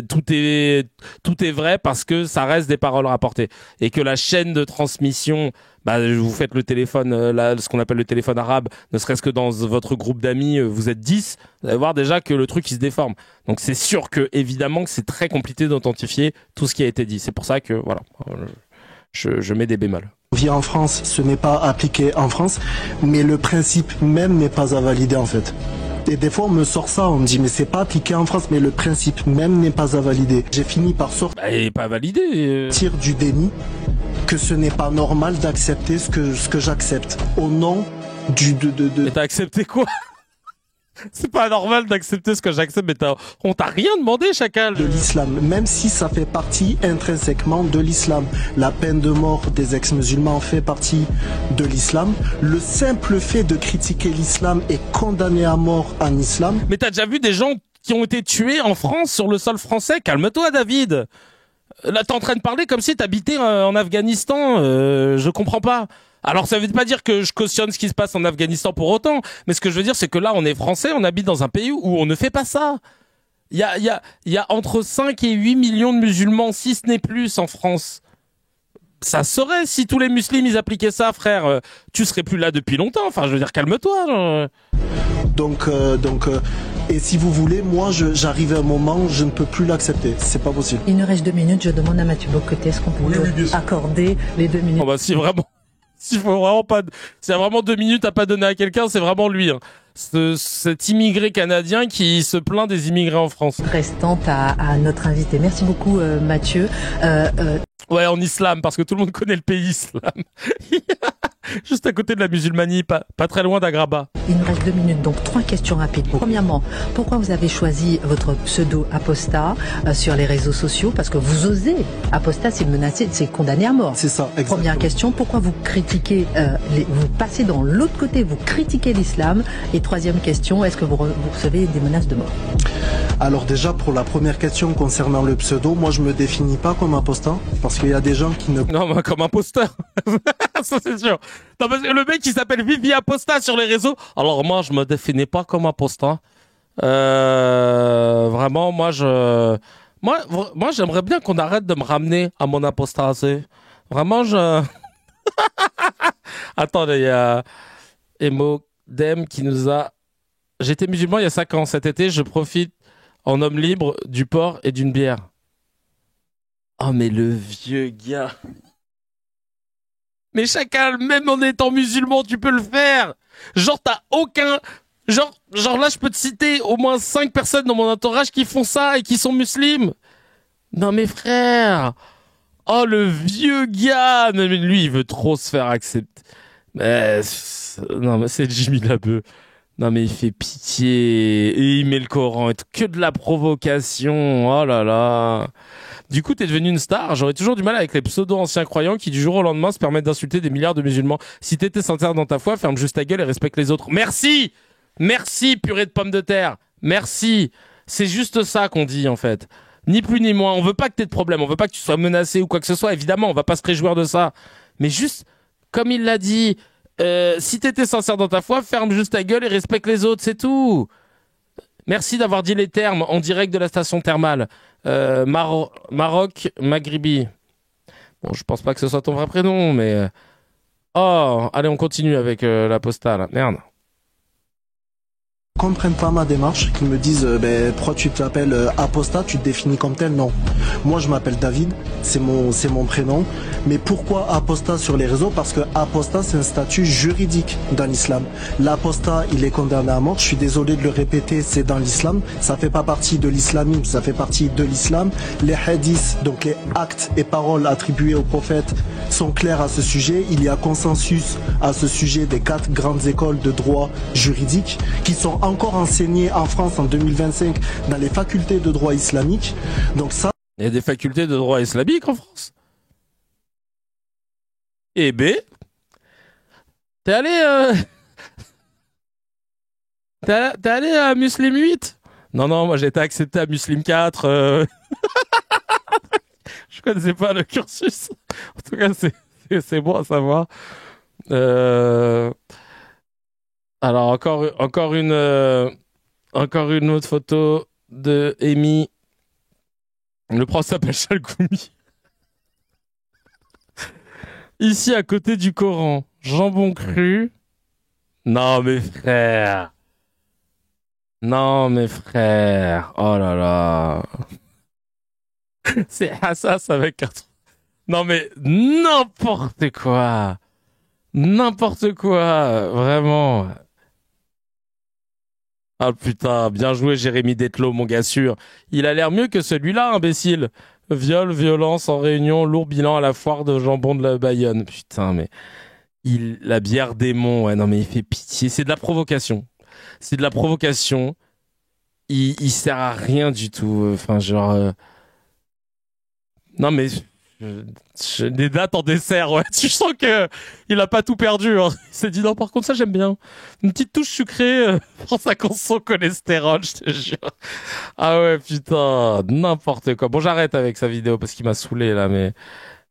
tout est vrai parce que ça reste des paroles rapportées, et que la chaîne de transmission, vous faites le téléphone ce qu'on appelle le téléphone arabe, ne serait-ce que dans votre groupe d'amis, vous êtes 10, vous allez voir déjà que le truc il se déforme. Donc c'est sûr que évidemment que c'est très compliqué d'authentifier tout ce qui a été dit. C'est pour ça que voilà, je mets des bémols. Vient en France, ce n'est pas appliqué en France, mais le principe même n'est pas à valider en fait. Et des fois on me sort ça, on me dit mais c'est pas appliqué en France, mais le principe même n'est pas à valider. J'ai fini par sortir pas validé. Tire du déni que ce n'est pas normal d'accepter ce que j'accepte au nom Mais t'as accepté quoi? C'est pas normal d'accepter ce que j'accepte, mais on t'a rien demandé, chacal. De l'islam, même si ça fait partie intrinsèquement de l'islam. La peine de mort des ex-musulmans fait partie de l'islam. Le simple fait de critiquer l'islam est condamné à mort en islam. Mais t'as déjà vu des gens qui ont été tués en France sur le sol français? Calme-toi, David. Là, t'es en train de parler comme si t'habitais en Afghanistan. Je comprends pas. Alors ça veut pas dire que je cautionne ce qui se passe en Afghanistan pour autant, mais ce que je veux dire c'est que là on est français, on habite dans un pays où on ne fait pas ça. Il y a entre 5 et 8 millions de musulmans, si ce n'est plus, en France. Ça serait si tous les musulmans ils appliquaient ça, frère, tu serais plus là depuis longtemps. Enfin, je veux dire, calme-toi. Genre. Donc, et si vous voulez, moi, j'arrive à un moment où je ne peux plus l'accepter. C'est pas possible. Il nous reste 2 minutes. Je demande à Mathieu Bocoté, est-ce qu'on peut accorder les 2 minutes? Oh si vraiment. S'il faut vraiment pas, s'il y a vraiment 2 minutes à pas donner à quelqu'un, c'est vraiment lui. Hein. Cet immigré canadien qui se plaint des immigrés en France. Restante à notre invité. Merci beaucoup, Mathieu. Ouais, en islam, parce que tout le monde connaît le pays islam. Juste à côté de la musulmanie, pas très loin d'Agraba. Il nous reste 2 minutes, donc 3 questions rapides. Premièrement, pourquoi vous avez choisi votre pseudo Apostat sur les réseaux sociaux? Parce que vous osez. Apostat, c'est menacé, c'est condamné à mort. C'est ça, exactement. Première question, pourquoi vous critiquez, vous passez dans l'autre côté, vous critiquez l'islam? Et troisième question, est-ce que vous recevez des menaces de mort? Alors déjà, pour la première question concernant le pseudo, moi je me définis pas comme apostat, parce qu'il y a des gens qui ne... Non, moi comme imposteur. Ça c'est sûr. Non, parce que le mec qui s'appelle Vivi Apostat sur les réseaux. Alors moi je me définis pas comme apostat. Vraiment, moi j'aimerais bien qu'on arrête de me ramener à mon apostasie. Vraiment Attendez, il y a Emodem qui nous a... J'étais musulman il y a 5 ans. Cet été, je profite en homme libre du porc et d'une bière. Oh mais le vieux gars. Mais chacal, même en étant musulman, tu peux le faire. Genre t'as aucun... Genre là je peux te citer au moins 5 personnes dans mon entourage qui font ça et qui sont musulmans. Non mais frère. Oh, le vieux gars! Mais lui, il veut trop se faire accepter. Non, mais c'est Jimmy Labeu. Non, mais il fait pitié. Et il met le Coran et tout. Que de la provocation. Oh là là. Du coup, t'es devenu une star. J'aurais toujours du mal avec les pseudo-anciens croyants qui, du jour au lendemain, se permettent d'insulter des milliards de musulmans. Si t'étais sincère dans ta foi, ferme juste ta gueule et respecte les autres. Merci! Merci, purée de pommes de terre. Merci. C'est juste ça qu'on dit, en fait. Ni plus ni moins. On veut pas que t'aies de problème. On veut pas que tu sois menacé ou quoi que ce soit. Évidemment, on va pas se réjouir de ça. Mais juste, comme il l'a dit, si t'étais sincère dans ta foi, ferme juste ta gueule et respecte les autres. C'est tout. Merci d'avoir dit les termes en direct de la station thermale. Maroc Maghribi. Bon, je pense pas que ce soit ton vrai prénom, mais... Oh, allez, on continue avec la postale. Merde. Comprennent pas ma démarche, qu'ils me disent pourquoi tu t'appelles Apostat, tu te définis comme tel. Non, moi je m'appelle David, c'est mon prénom. Mais pourquoi Apostat sur les réseaux? Parce que Apostat, c'est un statut juridique dans l'islam. L'apostat, il est condamné à mort. Je suis désolé de le répéter, c'est dans l'islam. Ça fait pas partie de l'islamisme, ça fait partie de l'islam. Les hadiths, donc les actes et paroles attribués au prophète, sont clairs à ce sujet. Il y a consensus à ce sujet des 4 grandes écoles de droit juridique qui sont encore enseignées en France en 2025 dans les facultés de droit islamique. Donc ça... Il y a des facultés de droit islamique en France. Eh ben, t'es allé t'es allé à Muslim 8? Non, moi j'ai été accepté à Muslim 4. Je connaissais pas le cursus. En tout cas, c'est bon à savoir. Alors encore une autre photo de Amy. Le prof s'appelle Chalgoumi. Ici à côté du Coran, jambon cru. Non mais frère. Oh là là. C'est Hassas avec un... Non mais n'importe quoi, vraiment. Ah putain, bien joué Jérémy Detlo, mon gars sûr. Il a l'air mieux que celui-là, imbécile. Viol, violence en réunion, lourd bilan à la foire de jambon de la Bayonne. Putain, mais... La bière démon, ouais, non mais il fait pitié. C'est de la provocation. Il sert à rien du tout. Enfin, genre... Non mais... Des dates en dessert, ouais. Tu sens que il a pas tout perdu. Hein. Il s'est dit non, par contre ça j'aime bien. Une petite touche sucrée pour sa son cholestérol, je te jure. Ah ouais, putain, n'importe quoi. Bon, j'arrête avec sa vidéo parce qu'il m'a saoulé là, mais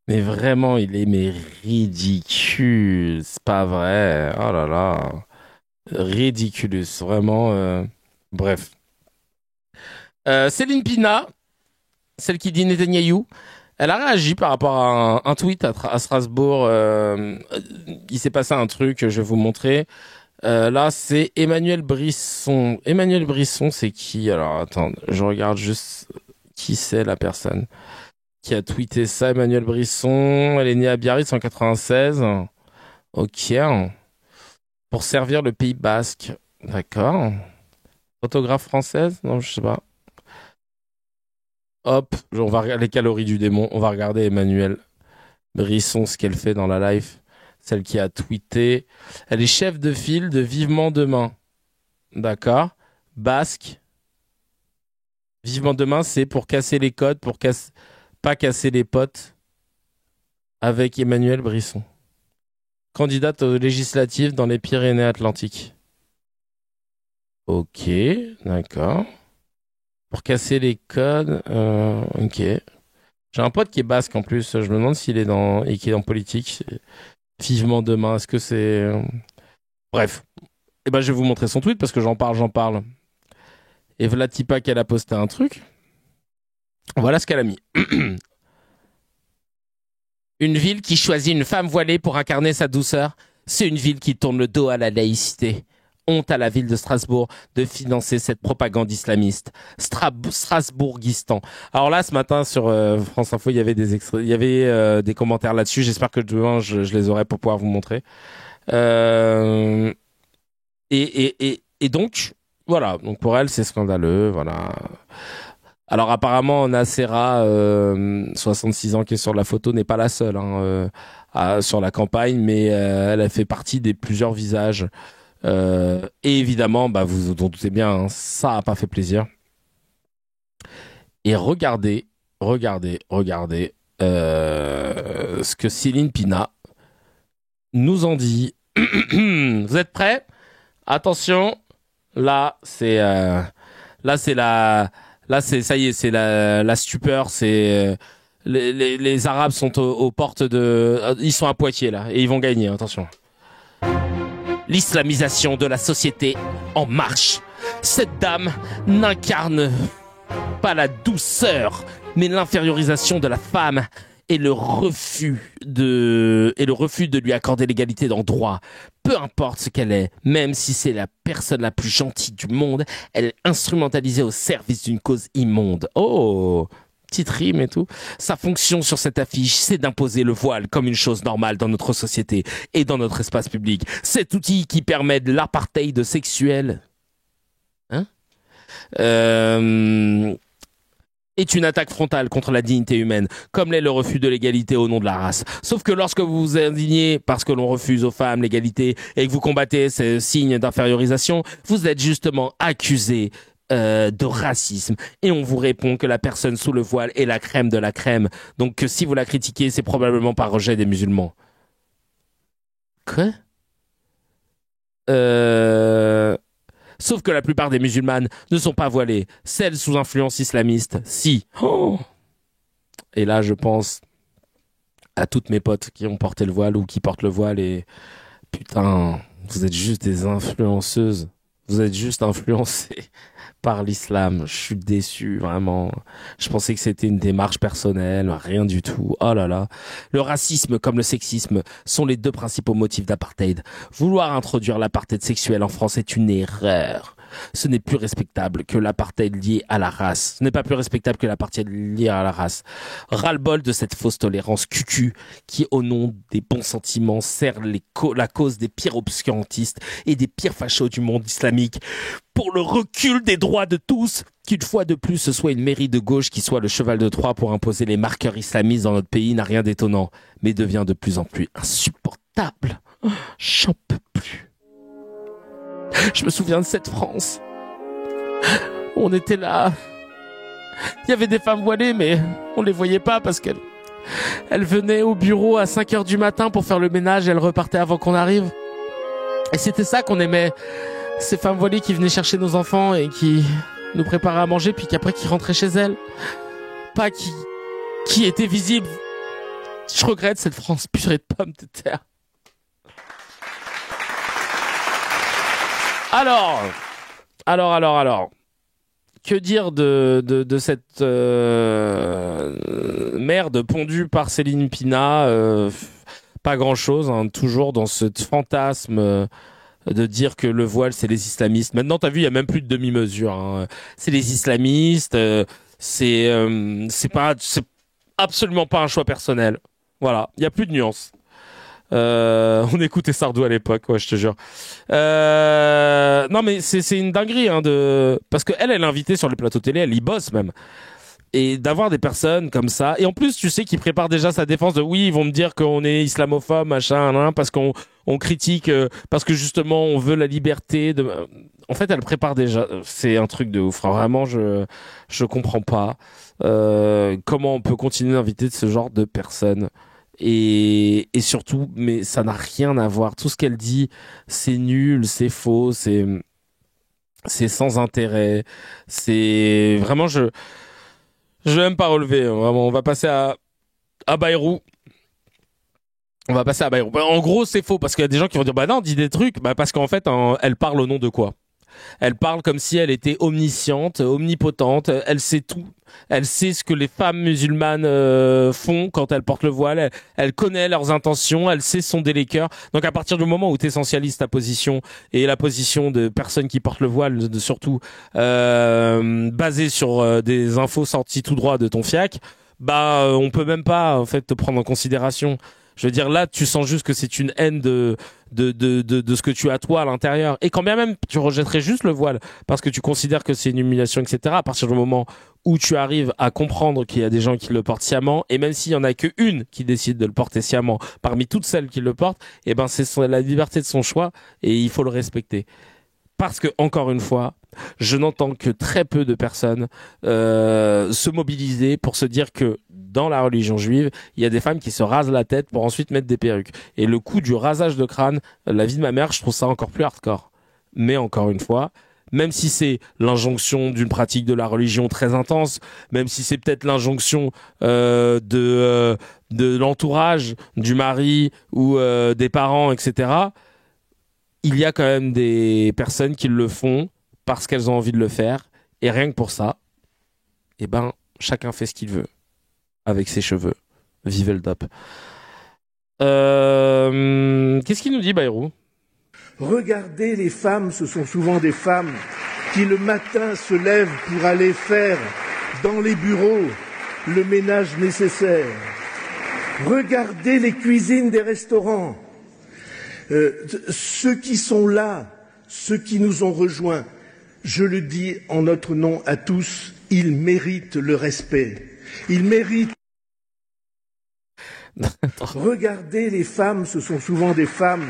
vraiment il est ridicule. C'est pas vrai. Oh là là, ridiculous, vraiment. Bref. Céline Pina, celle qui dit Netanyahou. Elle a réagi par rapport à un tweet à Strasbourg. Il s'est passé un truc, je vais vous montrer. Là, c'est Emmanuel Brisson. Emmanuel Brisson, c'est qui? Alors, attends, je regarde juste qui c'est la personne qui a tweeté ça. Emmanuel Brisson, elle est née à Biarritz en 96. Ok. Pour servir le Pays Basque. D'accord. Photographe française? Non, je sais pas. Hop, on va regarder les calories du démon. On va regarder Emmanuel Brisson, ce qu'elle fait dans la live. Celle qui a tweeté. Elle est chef de file de Vivement Demain. D'accord. Basque. Vivement Demain, c'est pour casser les codes, pas casser les potes. Avec Emmanuel Brisson. Candidate aux législatives dans les Pyrénées-Atlantiques. Ok, d'accord. Pour casser les codes, ok. J'ai un pote qui est basque en plus. Je me demande s'il est qui est en politique. Vivement Demain. Est-ce que c'est... Bref. Eh ben, je vais vous montrer son tweet parce que j'en parle. Et Vlatipa qu'elle a posté un truc. Voilà ce qu'elle a mis. Une ville qui choisit une femme voilée pour incarner sa douceur, c'est une ville qui tourne le dos à la laïcité. Honte à la ville de Strasbourg de financer cette propagande islamiste. Strasbourgistan. Alors là, ce matin, sur France Info, il y avait des extraits, il y avait des commentaires là-dessus. J'espère que demain, je les aurai pour pouvoir vous montrer. Et donc, voilà. Donc pour elle, c'est scandaleux. Voilà. Alors apparemment Nacera, 66 ans qui est sur la photo, n'est pas la seule sur la campagne, mais elle a fait partie des plusieurs visages. Et évidemment, vous vous en doutez bien, ça a pas fait plaisir. Et regardez ce que Céline Pina nous en dit. Vous êtes prêts ? Attention, là c'est ça y est, c'est la stupeur, c'est les Arabes sont aux portes ils sont à Poitiers là et ils vont gagner, attention. L'islamisation de la société en marche. Cette dame n'incarne pas la douceur, mais l'infériorisation de la femme et le refus de lui accorder l'égalité dans le droit. Peu importe ce qu'elle est, même si c'est la personne la plus gentille du monde, elle est instrumentalisée au service d'une cause immonde. Oh, petite rime et tout. Sa fonction sur cette affiche, c'est d'imposer le voile comme une chose normale dans notre société et dans notre espace public. Cet outil qui permet de l'apartheid sexuel, est une attaque frontale contre la dignité humaine, comme l'est le refus de l'égalité au nom de la race. Sauf que lorsque vous vous indignez parce que l'on refuse aux femmes l'égalité et que vous combattez ces signes d'infériorisation, vous êtes justement accusé de racisme. Et on vous répond que la personne sous le voile est la crème de la crème. Donc que si vous la critiquez, c'est probablement par rejet des musulmans. Quoi ? Sauf que la plupart des musulmanes ne sont pas voilées. Celles sous influence islamiste, si. Oh. Et là, je pense à toutes mes potes qui ont porté le voile ou qui portent le voile et... Putain, vous êtes juste des influenceuses. Vous êtes juste influencées par l'islam. Je suis déçu, vraiment. Je pensais que c'était une démarche personnelle, rien du tout. Oh là là. Le racisme comme le sexisme sont les deux principaux motifs d'apartheid. Vouloir introduire l'apartheid sexuel en France est une erreur. Ce n'est plus respectable que l'apartheid lié à la race. Ce n'est pas plus respectable que l'apartheid lié à la race. Ras-le-bol de cette fausse tolérance cucu qui, au nom des bons sentiments, sert la cause des pires obscurantistes et des pires fachos du monde islamique pour le recul des droits de tous. Qu'une fois de plus, ce soit une mairie de gauche qui soit le cheval de Troie pour imposer les marqueurs islamistes dans notre pays n'a rien d'étonnant, mais devient de plus en plus insupportable. J'en peux plus. Je me souviens de cette France. On était là. Il y avait des femmes voilées, mais on les voyait pas parce qu'elles venaient au bureau à 5h du matin pour faire le ménage et elles repartaient avant qu'on arrive. Et c'était ça qu'on aimait. Ces femmes voilées qui venaient chercher nos enfants et qui nous préparaient à manger puis qu'après qui rentraient chez elles. Pas qui étaient visibles. Je regrette cette France purée de pommes de terre. Alors, que dire de cette merde pondue par Céline Pina, pas grand-chose, toujours dans ce fantasme de dire que le voile c'est les islamistes. Maintenant, t'as vu, il y a même plus de demi-mesure. C'est les islamistes, c'est absolument pas un choix personnel. Voilà, il y a plus de nuances. On écoutait Sardou à l'époque, ouais, je te jure. Non mais c'est une dinguerie parce que elle est invitée sur les plateaux télé, elle y bosse même. Et d'avoir des personnes comme ça, et en plus tu sais qu'ils préparent déjà sa défense de oui, ils vont me dire qu'on est islamophobe, machin, parce qu'on critique, parce que justement on veut la liberté de... En fait elle prépare déjà, c'est un truc de ouf, vraiment je comprends pas comment on peut continuer d'inviter ce genre de personnes. Et surtout, mais ça n'a rien à voir. Tout ce qu'elle dit, c'est nul, c'est faux, c'est sans intérêt. C'est vraiment, je vais même pas relever. Vraiment, on va passer à Bayrou. On va passer à Bayrou. En gros, c'est faux parce qu'il y a des gens qui vont dire, bah non, dis des trucs, parce qu'en fait, elle parle au nom de quoi? Elle parle comme si elle était omnisciente, omnipotente, elle sait tout. Elle sait ce que les femmes musulmanes font quand elles portent le voile. Elle connaît leurs intentions, elle sait sonder les cœurs. Donc à partir du moment où tu essentialises ta position et la position de personnes qui portent le voile, surtout basée sur des infos sorties tout droit de ton fiac, on peut même pas en fait te prendre en considération. Je veux dire, là, tu sens juste que c'est une haine de de ce que tu as toi à l'intérieur. Et quand bien même tu rejetterais juste le voile parce que tu considères que c'est une humiliation, etc., à partir du moment où tu arrives à comprendre qu'il y a des gens qui le portent sciemment, et même s'il y en a que une qui décide de le porter sciemment parmi toutes celles qui le portent, eh ben c'est la liberté de son choix et il faut le respecter. Parce que, encore une fois, je n'entends que très peu de personnes se mobiliser pour se dire que dans la religion juive, il y a des femmes qui se rasent la tête pour ensuite mettre des perruques. Et le coup du rasage de crâne, la vie de ma mère, je trouve ça encore plus hardcore. Mais encore une fois, même si c'est l'injonction d'une pratique de la religion très intense, même si c'est peut-être l'injonction de l'entourage, du mari ou des parents, etc., il y a quand même des personnes qui le font parce qu'elles ont envie de le faire. Et rien que pour ça, eh ben, chacun fait ce qu'il veut avec ses cheveux. Vive le DOP. Qu'est-ce qu'il nous dit, Bayrou ? Regardez les femmes, ce sont souvent des femmes qui le matin se lèvent pour aller faire dans les bureaux le ménage nécessaire. Regardez les cuisines des restaurants. Ceux qui sont là, ceux qui nous ont rejoints, je le dis en notre nom à tous, ils méritent le respect. Ils méritent. Regardez les femmes, ce sont souvent des femmes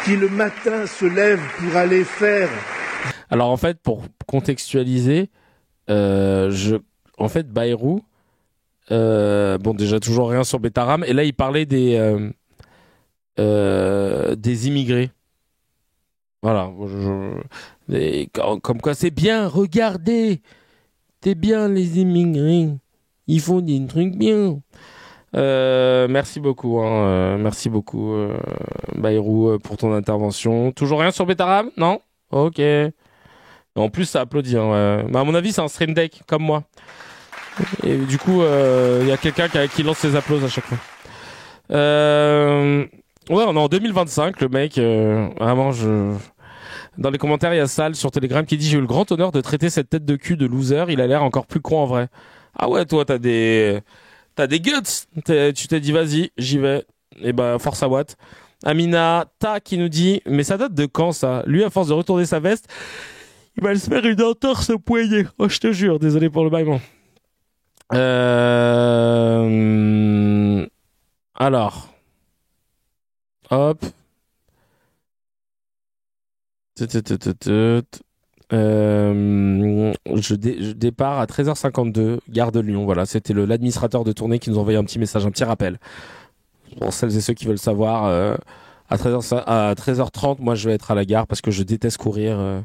qui le matin se lèvent pour aller faire. Alors en fait, pour contextualiser, en fait, Bayrou, bon déjà toujours rien sur Betaram, et là il parlait des immigrés. Voilà. Comme quoi c'est bien, regardez. C'est bien les immigrés. Ils font des trucs bien. Merci beaucoup. Merci beaucoup, Bayrou, pour ton intervention. Toujours rien sur Betaram ? Non ? Ok. En plus, ça applaudit. Bah, à mon avis, c'est un stream deck, comme moi. Et du coup, y a quelqu'un qui lance ses applaudissements à chaque fois. Ouais, on est en 2025, le mec, vraiment, dans les commentaires, il y a Sal sur Telegram qui dit « J'ai eu le grand honneur de traiter cette tête de cul de loser, il a l'air encore plus con en vrai. » Ah ouais, toi, t'as des guts. Tu t'es dit « Vas-y, j'y vais. » Et ben, force à Watt. Amina Ta qui nous dit « Mais ça date de quand, ça ? Lui, à force de retourner sa veste, il va se faire une entorse au poignet. Oh, je te jure, désolé pour le bâillement. » Alors... Hop. Je départ à 13h52, gare de Lyon. Voilà, c'était l'administrateur de tournée qui nous envoyait un petit message, un petit rappel. Pour celles et ceux qui veulent savoir, à 13h30, moi je vais être à la gare parce que je déteste courir.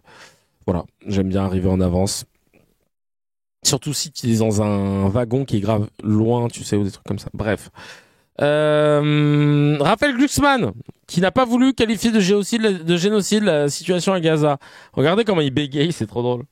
Voilà, j'aime bien arriver en avance. Surtout si tu es dans un wagon qui est grave loin, tu sais, ou des trucs comme ça. Bref. Raphaël Glucksmann, qui n'a pas voulu qualifier de génocide la situation à Gaza. Regardez comment il bégaye, c'est trop drôle.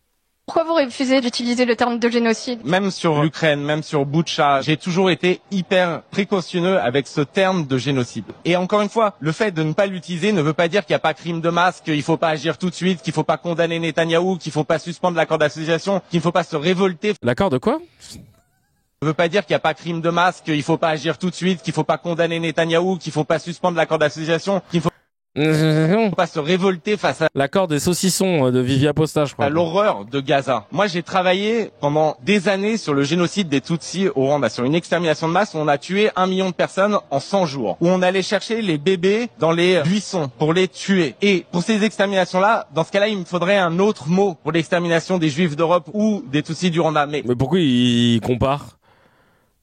Pourquoi vous refusez d'utiliser le terme de génocide ? Même sur l'Ukraine, même sur Boutcha, j'ai toujours été hyper précautionneux avec ce terme de génocide. Et encore une fois, le fait de ne pas l'utiliser ne veut pas dire qu'il n'y a pas crime de masse, qu'il ne faut pas agir tout de suite, qu'il ne faut pas condamner Netanyahou, qu'il ne faut pas suspendre l'accord d'association, qu'il ne faut pas se révolter. L'accord de quoi ? Ça ne veut pas dire qu'il n'y a pas crime de masse, qu'il ne faut pas agir tout de suite, qu'il ne faut pas condamner Netanyahou, qu'il ne faut pas suspendre l'accord d'association, qu'il ne faut pas se révolter face à l'accord des saucissons de Vivi Aposta, je crois. À l'horreur de Gaza. Moi, j'ai travaillé pendant des années sur le génocide des Tutsis au Rwanda, sur une extermination de masse où on a tué 1 million de personnes en 100 jours, où on allait chercher les bébés dans les buissons pour les tuer. Et pour ces exterminations-là, dans ce cas-là, il me faudrait un autre mot pour l'extermination des Juifs d'Europe ou des Tutsis du Rwanda. Mais pourquoi il compare ?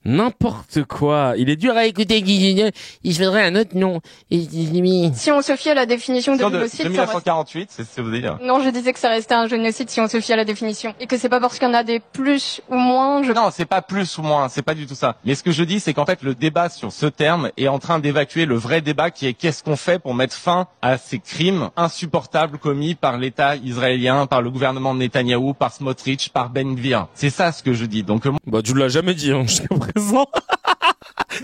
N'importe quoi. Il est dur à écouter. Il faudrait un autre nom. Si on se fie à la définition de génocide... De 1948, c'est ce que vous voulez dire. Non, je disais que ça restait un génocide si on se fie à la définition. Et que c'est pas parce qu'il y en a des plus ou moins... Non, c'est pas plus ou moins, c'est pas du tout ça. Mais ce que je dis, c'est qu'en fait, le débat sur ce terme est en train d'évacuer le vrai débat qui est qu'est-ce qu'on fait pour mettre fin à ces crimes insupportables commis par l'État israélien, par le gouvernement de Netanyahou, par Smotrich, par Ben Gvir. C'est ça ce que je dis. Donc, bah, tu l'as jamais dit, hein, jusqu'à présent.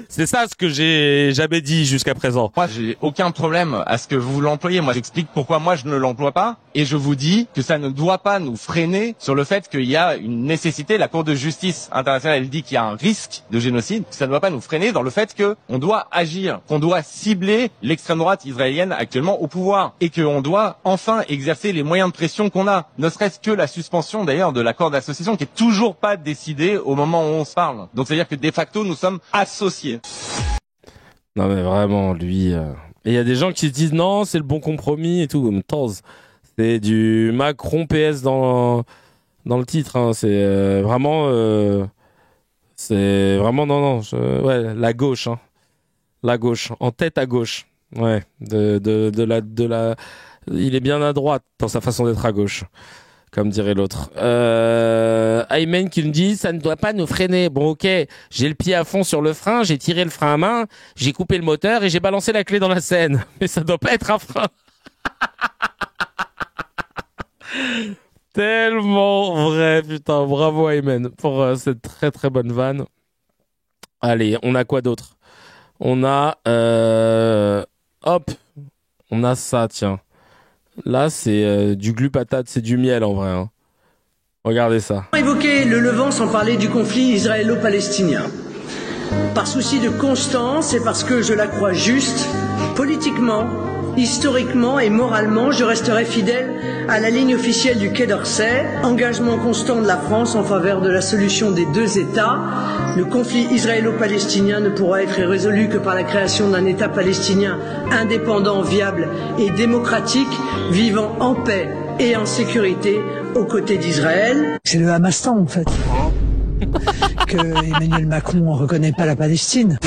C'est ça ce que j'ai jamais dit jusqu'à présent. Moi, j'ai aucun problème à ce que vous l'employez. Moi, j'explique pourquoi moi je ne l'emploie pas. Et je vous dis que ça ne doit pas nous freiner sur le fait qu'il y a une nécessité. La Cour de justice internationale, elle dit qu'il y a un risque de génocide. Ça ne doit pas nous freiner dans le fait qu'on doit agir, qu'on doit cibler l'extrême droite israélienne actuellement au pouvoir. Et qu'on doit enfin exercer les moyens de pression qu'on a. Ne serait-ce que la suspension d'ailleurs de l'accord d'association qui est toujours pas décidé au moment où on se parle. Donc c'est-à-dire que de facto, nous sommes associés. Non mais vraiment, lui... Et il y a des gens qui se disent non, c'est le bon compromis et tout. Comme Taz, c'est du Macron PS dans le titre. Hein. C'est vraiment... c'est vraiment... Non. Ouais, la gauche. Hein. La gauche. En tête à gauche. Ouais. De la... Il est bien à droite dans sa façon d'être à gauche. Comme dirait l'autre. Ayman qui me dit, ça ne doit pas nous freiner. Bon, ok, j'ai le pied à fond sur le frein, j'ai tiré le frein à main, j'ai coupé le moteur et j'ai balancé la clé dans la Seine. Mais ça doit pas être un frein. Tellement vrai, putain. Bravo Ayman pour cette très très bonne vanne. Allez, on a quoi d'autre? On a... hop. On a ça, tiens. Là, c'est du glu patate, c'est du miel en vrai. Hein. Regardez ça. Évoquer le Levant sans parler du conflit israélo-palestinien. Par souci de constance et parce que je la crois juste, politiquement, historiquement et moralement, je resterai fidèle à la ligne officielle du Quai d'Orsay, engagement constant de la France en faveur de la solution des deux États. Le conflit israélo-palestinien ne pourra être résolu que par la création d'un État palestinien indépendant, viable et démocratique, vivant en paix et en sécurité aux côtés d'Israël. C'est le Hamastan en fait. Que Emmanuel Macron ne reconnaît pas la Palestine.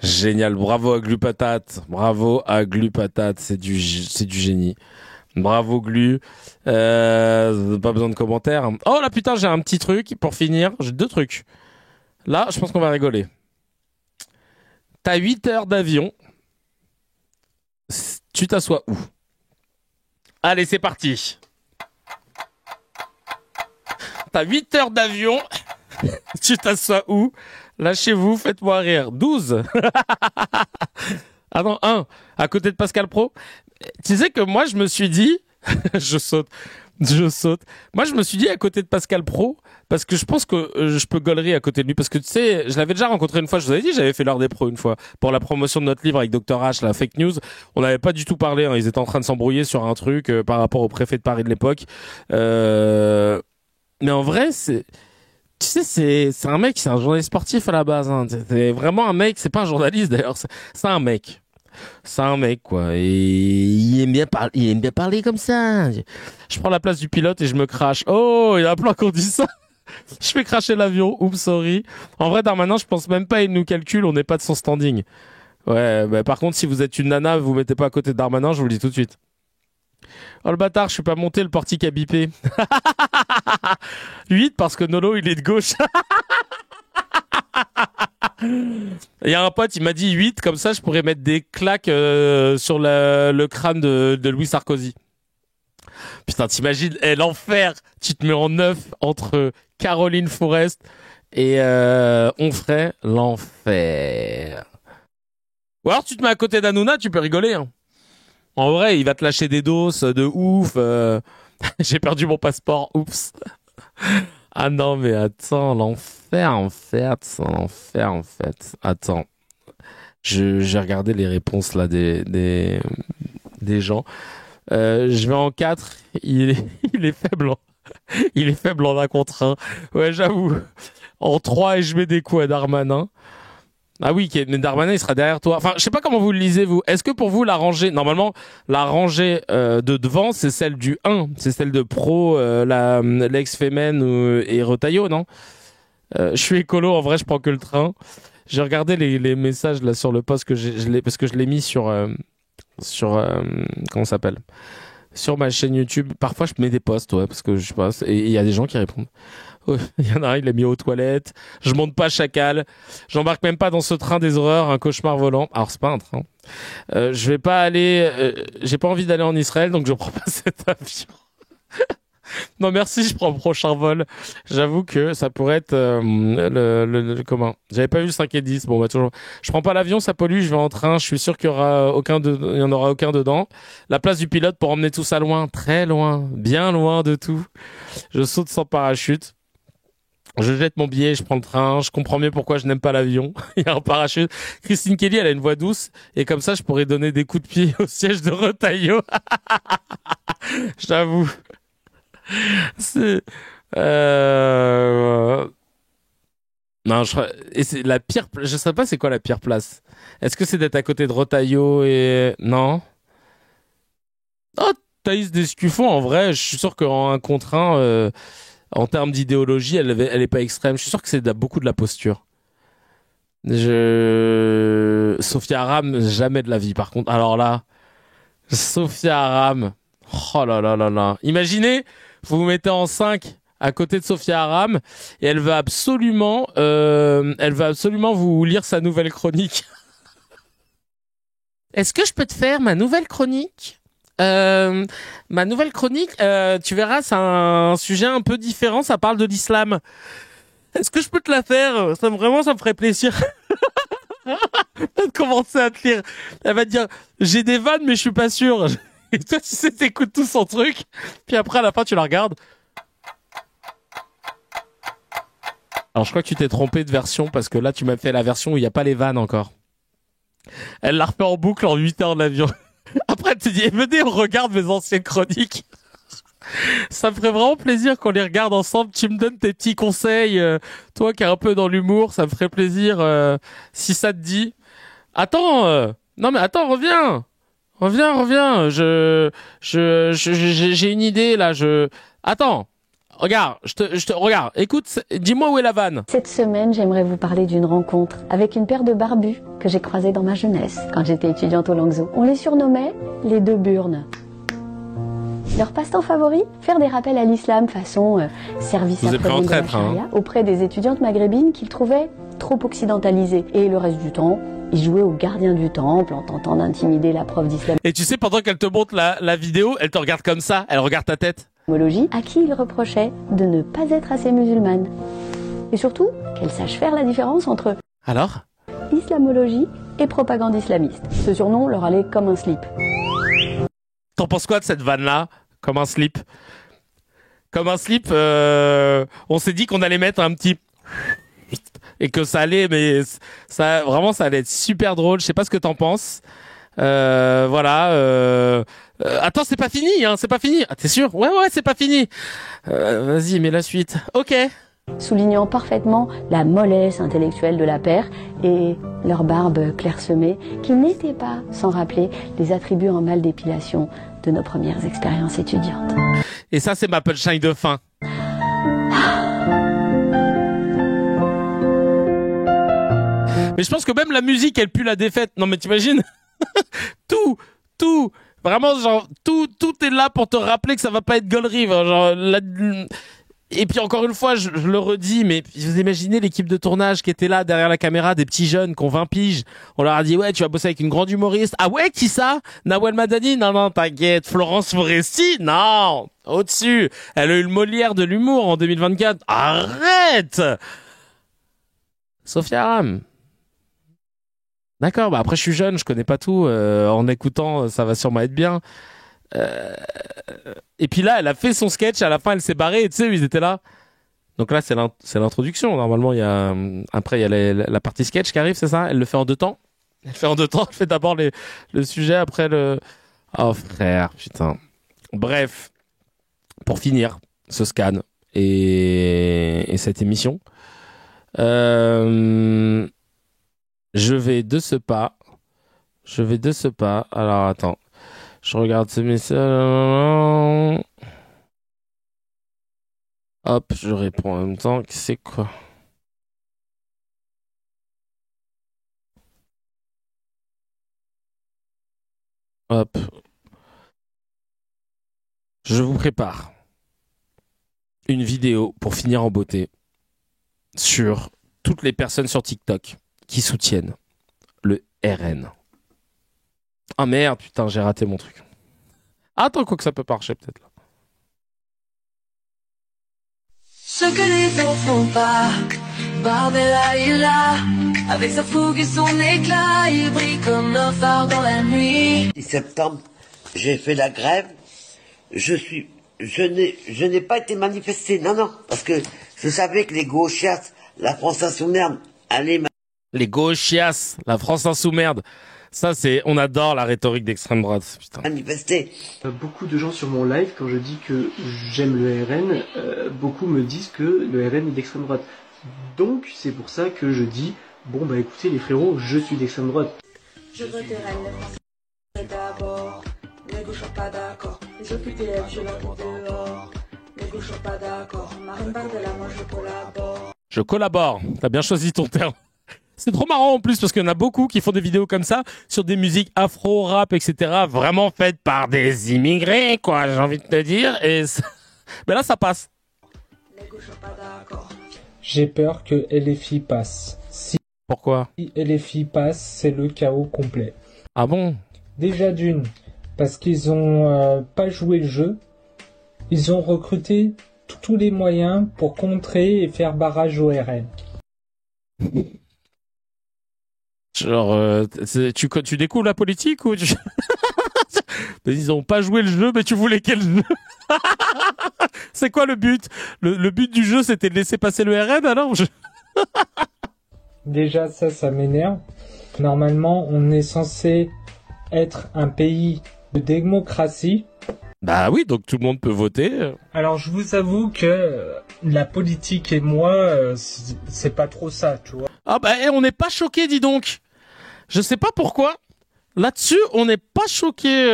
Génial, bravo à Glu Patate. Bravo à Glu Patate, c'est du génie. Bravo Glu. Pas besoin de commentaires. Oh là putain, j'ai un petit truc pour finir. J'ai 2 trucs. Là, je pense qu'on va rigoler. T'as 8 heures d'avion. Tu t'assois où? Allez, c'est parti. T'as 8 heures d'avion. Tu t'assois où? Lâchez-vous, faites-moi rire. 12. Ah non, 1. À côté de Pascal Pro. Tu sais que moi, je me suis dit... Je saute. Moi, je me suis dit à côté de Pascal Pro, parce que je pense que je peux gaulerie à côté de lui, parce que tu sais, je l'avais déjà rencontré une fois, je vous avais dit, j'avais fait l'heure des pros une fois, pour la promotion de notre livre avec Dr H, la fake news. On n'avait pas du tout parlé, hein, ils étaient en train de s'embrouiller sur un truc par rapport au préfet de Paris de l'époque. Mais en vrai, tu sais, c'est un mec, c'est un journaliste sportif à la base. Hein. C'est vraiment un mec, c'est pas un journaliste d'ailleurs, c'est un mec. C'est un mec, quoi. Et il aime bien parler comme ça. Je prends la place du pilote et je me crache. Oh, il y a plein qui ont dit ça. Je fais cracher l'avion. Oups, sorry. En vrai, Darmanin, je pense même pas il nous calcule. On n'est pas de son standing. Ouais, bah, par contre, si vous êtes une nana, vous mettez pas à côté de Darmanin, je vous le dis tout de suite. Oh le bâtard, je suis pas monté, le portique a bipé. 8 parce que Nolo, il est de gauche. Il y a un pote, il m'a dit 8, comme ça je pourrais mettre des claques sur le crâne de Louis Sarkozy. Putain, t'imagines, l'enfer. Tu te mets en 9 entre Caroline Forest et Onfray, l'enfer. Ou alors tu te mets à côté d'Hanouna, tu peux rigoler. Hein. En vrai, il va te lâcher des doses de ouf. J'ai perdu mon passeport, oups. Ah non, mais attends, l'enfer, en fait. Attends. J'ai regardé les réponses là des gens. Je vais en 4. Il est faible. Il est faible en 1 contre 1. Ouais, j'avoue. En 3 et je mets des coups à Darmanin. Ah oui, mais Darmanin, il sera derrière toi. Enfin, je sais pas comment vous le lisez, vous. Est-ce que pour vous, la rangée, normalement, la rangée de devant, c'est celle du 1. C'est celle de Pro, l'ex-Femen et Retailleau, non? Je suis écolo, en vrai, je prends que le train. J'ai regardé les messages là sur le post parce que je l'ai mis sur comment ça s'appelle? Sur ma chaîne YouTube. Parfois, je mets des posts, ouais, parce que je sais pas, et il y a des gens qui répondent. Il y en a un, il l'a mis aux toilettes. Je monte pas chacal. J'embarque même pas dans ce train des horreurs, un cauchemar volant. Alors c'est pas un train. Je vais pas aller. J'ai pas envie d'aller en Israël, donc je prends pas cet avion. Non merci, je prends le prochain vol. J'avoue que ça pourrait être comment. J'avais pas vu le 5 et 10. Bon bah toujours. Je prends pas l'avion, ça pollue, je vais en train, je suis sûr qu'il y en aura aucun dedans. La place du pilote pour emmener tout ça loin, très loin, bien loin de tout. Je saute sans parachute. Je jette mon billet, je prends le train, je comprends mieux pourquoi je n'aime pas l'avion. Il y a un parachute. Christine Kelly, elle a une voix douce, et comme ça, je pourrais donner des coups de pied au siège de Retailleau. J'avoue. C'est, non, et c'est la pire, je sais pas c'est quoi la pire place. Est-ce que c'est d'être à côté de Retailleau et, non? Oh, Thaïs Descuffon, en vrai, je suis sûr qu'en 1 contre 1, en termes d'idéologie, elle est pas extrême. Je suis sûr que c'est beaucoup de la posture. Sophia Aram, jamais de la vie, par contre. Alors là, Sophia Aram. Oh là là là là. Imaginez, vous vous mettez en 5 à côté de Sophia Aram et elle va absolument vous lire sa nouvelle chronique. Est-ce que je peux te faire ma nouvelle chronique? Ma nouvelle chronique, tu verras, c'est un sujet un peu différent, ça parle de l'islam. Est-ce que je peux te la faire? Ça me ferait plaisir. De commencer à te lire. Elle va te dire, j'ai des vannes, mais je suis pas sûr. Et toi, tu sais, t'écoutes tout son truc. Puis après, à la fin, tu la regardes. Alors, je crois que tu t'es trompé de version parce que là, tu m'as fait la version où il n'y a pas les vannes encore. Elle l'a refait en boucle en 8 heures de l'avion. Après, elle te dit, venez, on regarde mes anciennes chroniques. Ça me ferait vraiment plaisir qu'on les regarde ensemble. Tu me donnes tes petits conseils. Toi qui es un peu dans l'humour, ça me ferait plaisir si ça te dit. Attends, non mais attends, reviens. J'ai une idée là. Attends. Regarde, regarde. Écoute, dis-moi où est la vanne. Cette semaine, j'aimerais vous parler d'une rencontre avec une paire de barbus que j'ai croisés dans ma jeunesse, quand j'étais étudiante au Langzhou. On les surnommait les deux burnes. Leur passe-temps favori, faire des rappels à l'islam façon service après-midi de la charia auprès des étudiantes maghrébines qu'ils trouvaient trop occidentalisées. Et le reste du temps, ils jouaient au gardien du temple en tentant d'intimider la prof d'islam. Et tu sais, pendant qu'elle te montre la vidéo, elle te regarde comme ça, elle regarde ta tête. À qui il reprochait de ne pas être assez musulmane. Et surtout, qu'elle sache faire la différence entre alors islamologie et propagande islamiste. Ce surnom leur allait comme un slip. T'en penses quoi de cette vanne-là? Comme un slip? Comme un slip, on s'est dit qu'on allait mettre un petit... Et que ça allait, mais ça allait être super drôle. Je sais pas ce que t'en penses. Voilà. Attends, c'est pas fini, hein, c'est pas fini. Ah, t'es sûr? Ouais, c'est pas fini. Vas-y, mets la suite. Ok. Soulignant parfaitement la mollesse intellectuelle de la paire et leur barbe clairsemée, qui n'était pas sans rappeler les attributs en mal d'épilation de nos premières expériences étudiantes. Et ça, c'est ma punchline de fin. Mais je pense que même la musique, elle pue la défaite. Non, mais t'imagines? Tout. Vraiment, genre, tout est là pour te rappeler que ça va pas être Gold Rive. Genre, et puis encore une fois, je le redis, mais vous imaginez l'équipe de tournage qui était là derrière la caméra, des petits jeunes qui ont 20 piges. On leur a dit, ouais, tu vas bosser avec une grande humoriste. Ah ouais, qui ça? Nawel Madani? Non, t'inquiète. Florence Foresti? Non, au-dessus. Elle a eu le Molière de l'humour en 2024. Arrête! Sophia Aram. D'accord, bah après je suis jeune, je connais pas tout. En écoutant, ça va sûrement être bien. Et puis là, elle a fait son sketch. À la fin, elle s'est barrée. Et tu sais, ils étaient là. Donc là, c'est l'introduction. Normalement, il y a après il y a la partie sketch qui arrive, c'est ça? Elle le fait en 2 temps. Elle fait d'abord le sujet, après le. Oh frère, putain. Bref, pour finir ce scan et cette émission. Je vais de ce pas. Alors, attends. Je regarde ce message. Hop, je réponds en même temps. C'est quoi? Hop. Je vous prépare une vidéo pour finir en beauté sur toutes les personnes sur TikTok qui soutiennent le RN. Ah merde, putain, j'ai raté mon truc. Attends, quoi que ça peut marcher peut-être là. Ce que les autres font pas, Barbella est là, avec sa fougue et son éclat, il brille comme un phare dans la nuit. 10 septembre, j'ai fait la grève, je n'ai pas été manifesté, non, parce que je savais que les gauchias, la France insoumise, allaient... Les gauchias, la France insoumise. Ça, on adore la rhétorique d'extrême droite, putain. Manifester. Beaucoup de gens sur mon live, quand je dis que j'aime le RN, beaucoup me disent que le RN est d'extrême droite. Donc, c'est pour ça que je dis, bon bah écoutez les frérots, je suis d'extrême droite. Je vote RN, les Français d'abord, les gauches sont pas d'accord, les OQTF, je leur dis dehors, les gauches sont pas d'accord, Marine Bardella, moi je collabore. Je collabore, t'as bien choisi ton terme. C'est trop marrant en plus parce qu'il y en a beaucoup qui font des vidéos comme ça sur des musiques afro, rap, etc. vraiment faites par des immigrés, quoi, j'ai envie de te dire. Et mais là, ça passe. J'ai peur que LFI passe. Pourquoi ? Si LFI passe, c'est le chaos complet. Ah bon ? Déjà d'une, parce qu'ils ont pas joué le jeu. Ils ont recruté tous les moyens pour contrer et faire barrage au RN. Genre, tu découvres la politique ou Ils ont pas joué le jeu, mais tu voulais quel jeu? C'est quoi le but? Le but du jeu, c'était de laisser passer le RN, alors Déjà, ça m'énerve. Normalement, on est censé être un pays de démocratie. Bah oui, donc tout le monde peut voter. Alors, je vous avoue que la politique et moi, c'est pas trop ça, tu vois. Ah bah, on n'est pas choqués, dis donc. Je sais pas pourquoi. Là-dessus, on n'est pas choqués.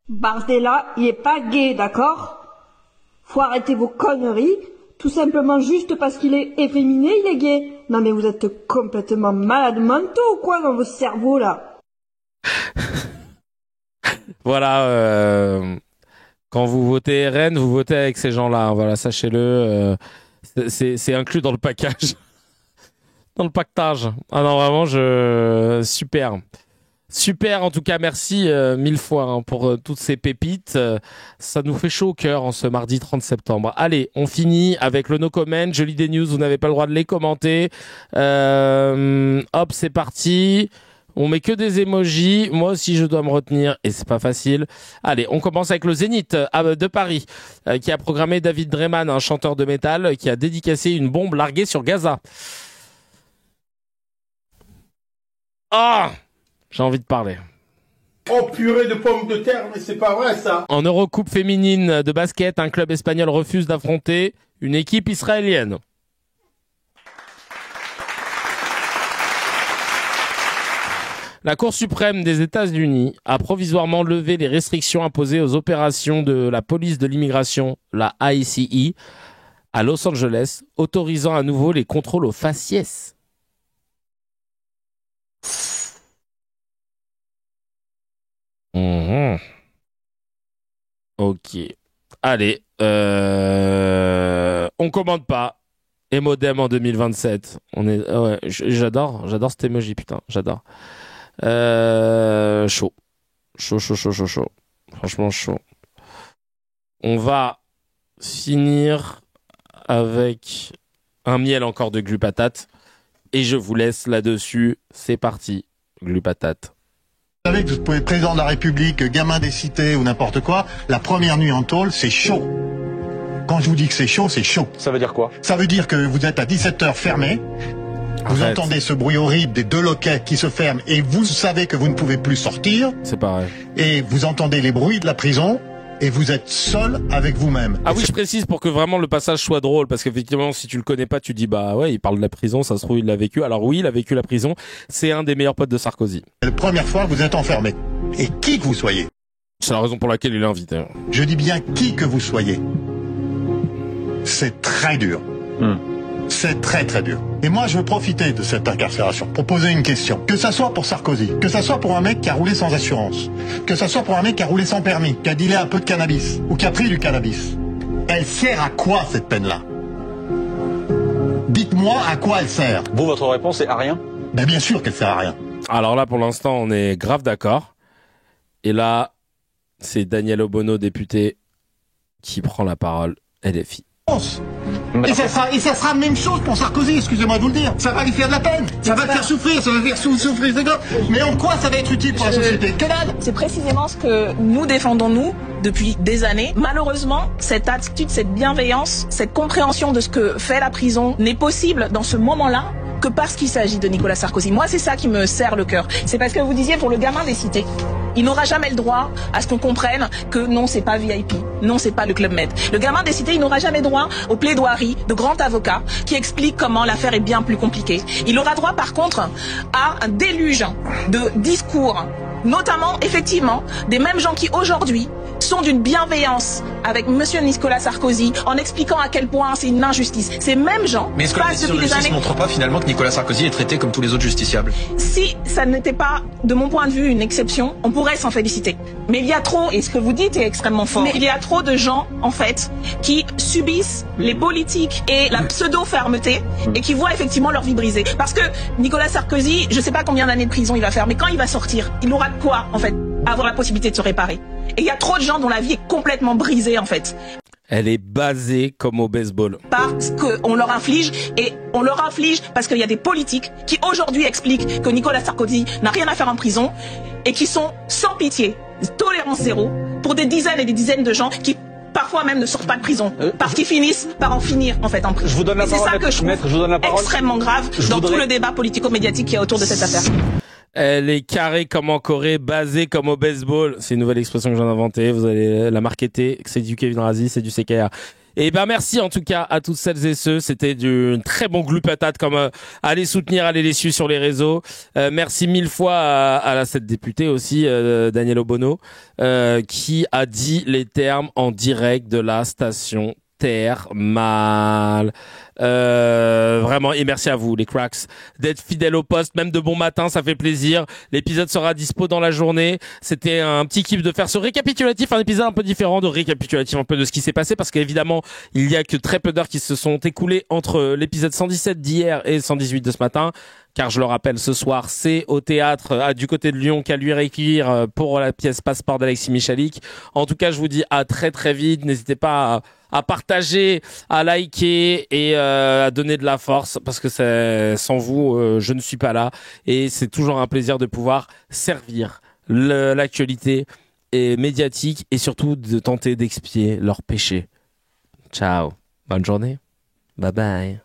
Bardella, il est pas gay, d'accord? Faut arrêter vos conneries. Tout simplement juste parce qu'il est efféminé, il est gay. Non mais vous êtes complètement malades mentaux ou quoi dans vos cerveaux là? Voilà, quand vous votez RN, vous votez avec ces gens-là. Voilà, sachez-le. C'est inclus dans le package. Dans le pactage. Ah non, vraiment, super. Super, en tout cas, merci mille fois pour toutes ces pépites. Ça nous fait chaud au cœur en ce mardi 30 septembre. Allez, on finit avec le no comment. Je lis des news, vous n'avez pas le droit de les commenter. Hop, c'est parti. On met que des emojis. Moi aussi, je dois me retenir et c'est pas facile. Allez, on commence avec le Zénith de Paris, qui a programmé David Draiman, un chanteur de métal, qui a dédicacé une bombe larguée sur Gaza. Ah, j'ai envie de parler. Oh purée de pommes de terre, mais c'est pas vrai ça. En Eurocoupe féminine de basket, un club espagnol refuse d'affronter une équipe israélienne. La Cour suprême des États-Unis a provisoirement levé les restrictions imposées aux opérations de la police de l'immigration, la ICE, à Los Angeles, autorisant à nouveau les contrôles aux faciès. Ok. Allez. On commande pas. Et modem en 2027. Ouais, j'adore cet emoji, putain. J'adore. Chaud. Chaud. Franchement, chaud. On va finir avec un miel encore de glu patate. Et je vous laisse là-dessus. C'est parti. Glu patate. Vous savez que vous pouvez être président de la République, gamin des cités ou n'importe quoi, la première nuit en tôle, c'est chaud. Quand je vous dis que c'est chaud, c'est chaud. Ça veut dire quoi? Ça veut dire que vous êtes à 17h fermé, vous entendez ce bruit horrible des deux loquets qui se ferment et vous savez que vous ne pouvez plus sortir. C'est pareil. Et vous entendez les bruits de la prison et vous êtes seul avec vous-même. Ah oui, je précise pour que vraiment le passage soit drôle, parce qu'effectivement, si tu le connais pas, tu dis bah ouais, il parle de la prison, ça se trouve il l'a vécu. Alors oui, il a vécu la prison. C'est un des meilleurs potes de Sarkozy. C'est la première fois que vous êtes enfermé. Et qui que vous soyez. C'est la raison pour laquelle il est invité. Je dis bien qui que vous soyez. C'est très dur. C'est très très dur. Et moi, je veux profiter de cette incarcération pour poser une question. Que ça soit pour Sarkozy, que ça soit pour un mec qui a roulé sans assurance, que ça soit pour un mec qui a roulé sans permis, qui a dealé un peu de cannabis, ou qui a pris du cannabis. Elle sert à quoi, cette peine-là? Dites-moi à quoi elle sert. Vous, votre réponse est à rien? Ben bien sûr qu'elle sert à rien. Alors là, pour l'instant, on est grave d'accord. Et là, c'est Daniel Obono, député, qui prend la parole. LFI. Et ça sera la même chose pour Sarkozy, excusez-moi de vous le dire. Ça va lui faire de la peine, ça va le faire souffrir, ça va faire souffrir ses gars. Mais en quoi ça va être utile pour la société? Que dalle! C'est précisément ce que nous défendons, nous, depuis des années. Malheureusement, cette attitude, cette bienveillance, cette compréhension de ce que fait la prison n'est possible dans ce moment-là que parce qu'il s'agit de Nicolas Sarkozy. Moi, c'est ça qui me serre le cœur. C'est parce que vous disiez pour le gamin des cités, il n'aura jamais le droit à ce qu'on comprenne que non, c'est pas VIP, non, c'est pas le Club Med. Le gamin des cités, il n'aura jamais droit aux plaidoiries de grands avocats qui expliquent comment l'affaire est bien plus compliquée. Il aura droit, par contre, à un déluge de discours, notamment, effectivement, des mêmes gens qui, aujourd'hui, sont d'une bienveillance avec monsieur Nicolas Sarkozy en expliquant à quel point c'est une injustice. Ces mêmes gens mais est-ce que la décision de justice ne montre pas finalement que Nicolas Sarkozy est traité comme tous les autres justiciables? Si ça n'était pas, de mon point de vue, une exception, on pourrait s'en féliciter. Mais il y a trop, et ce que vous dites est extrêmement fort, mais il y a trop de gens, en fait, qui subissent les politiques et la pseudo-fermeté et qui voient effectivement leur vie brisée. Parce que Nicolas Sarkozy, je sais pas combien d'années de prison il va faire, mais quand il va sortir, il aura de quoi, en fait, avoir la possibilité de se réparer. Et il y a trop de gens dont la vie est complètement brisée, en fait. Elle est basée comme au baseball. Parce qu'on leur inflige, et on leur inflige parce qu'il y a des politiques qui aujourd'hui expliquent que Nicolas Sarkozy n'a rien à faire en prison et qui sont sans pitié, tolérance zéro, pour des dizaines et des dizaines de gens qui parfois même ne sortent pas de prison, parce qu'ils finissent par en finir en fait en prison. Je vous donne la parole, c'est ça que je trouve extrêmement grave dans tout le débat politico-médiatique qu'il y a autour de cette affaire. Elle est carrée comme en Corée, basée comme au baseball. C'est une nouvelle expression que j'ai inventée. Vous allez la marketer. C'est du Kevin Razi, c'est du CKR. Et ben merci en tout cas à toutes celles et ceux. C'était du très bon glue patate comme allez soutenir, allez les suivre sur les réseaux. Merci mille fois à cette députée aussi, Danielle Obono, qui a dit les termes en direct de la station thermale. Vraiment, et merci à vous les cracks d'être fidèles au poste, même de bon matin, ça fait plaisir. L'épisode sera dispo dans la journée. C'était un petit kiff de faire ce récapitulatif, un épisode un peu différent, de récapitulatif un peu de ce qui s'est passé, parce qu'évidemment il y a que très peu d'heures qui se sont écoulées entre l'épisode 117 d'hier et 118 de ce matin. Car je le rappelle, ce soir, c'est au théâtre du côté de Lyon qu'à lui réécrire pour la pièce Passeport d'Alexis Michalik. En tout cas, je vous dis à très très vite. N'hésitez pas à partager, à liker et à donner de la force, parce que sans vous, je ne suis pas là. Et c'est toujours un plaisir de pouvoir servir l'actualité médiatique et surtout de tenter d'expier leurs péchés. Ciao. Bonne journée. Bye bye.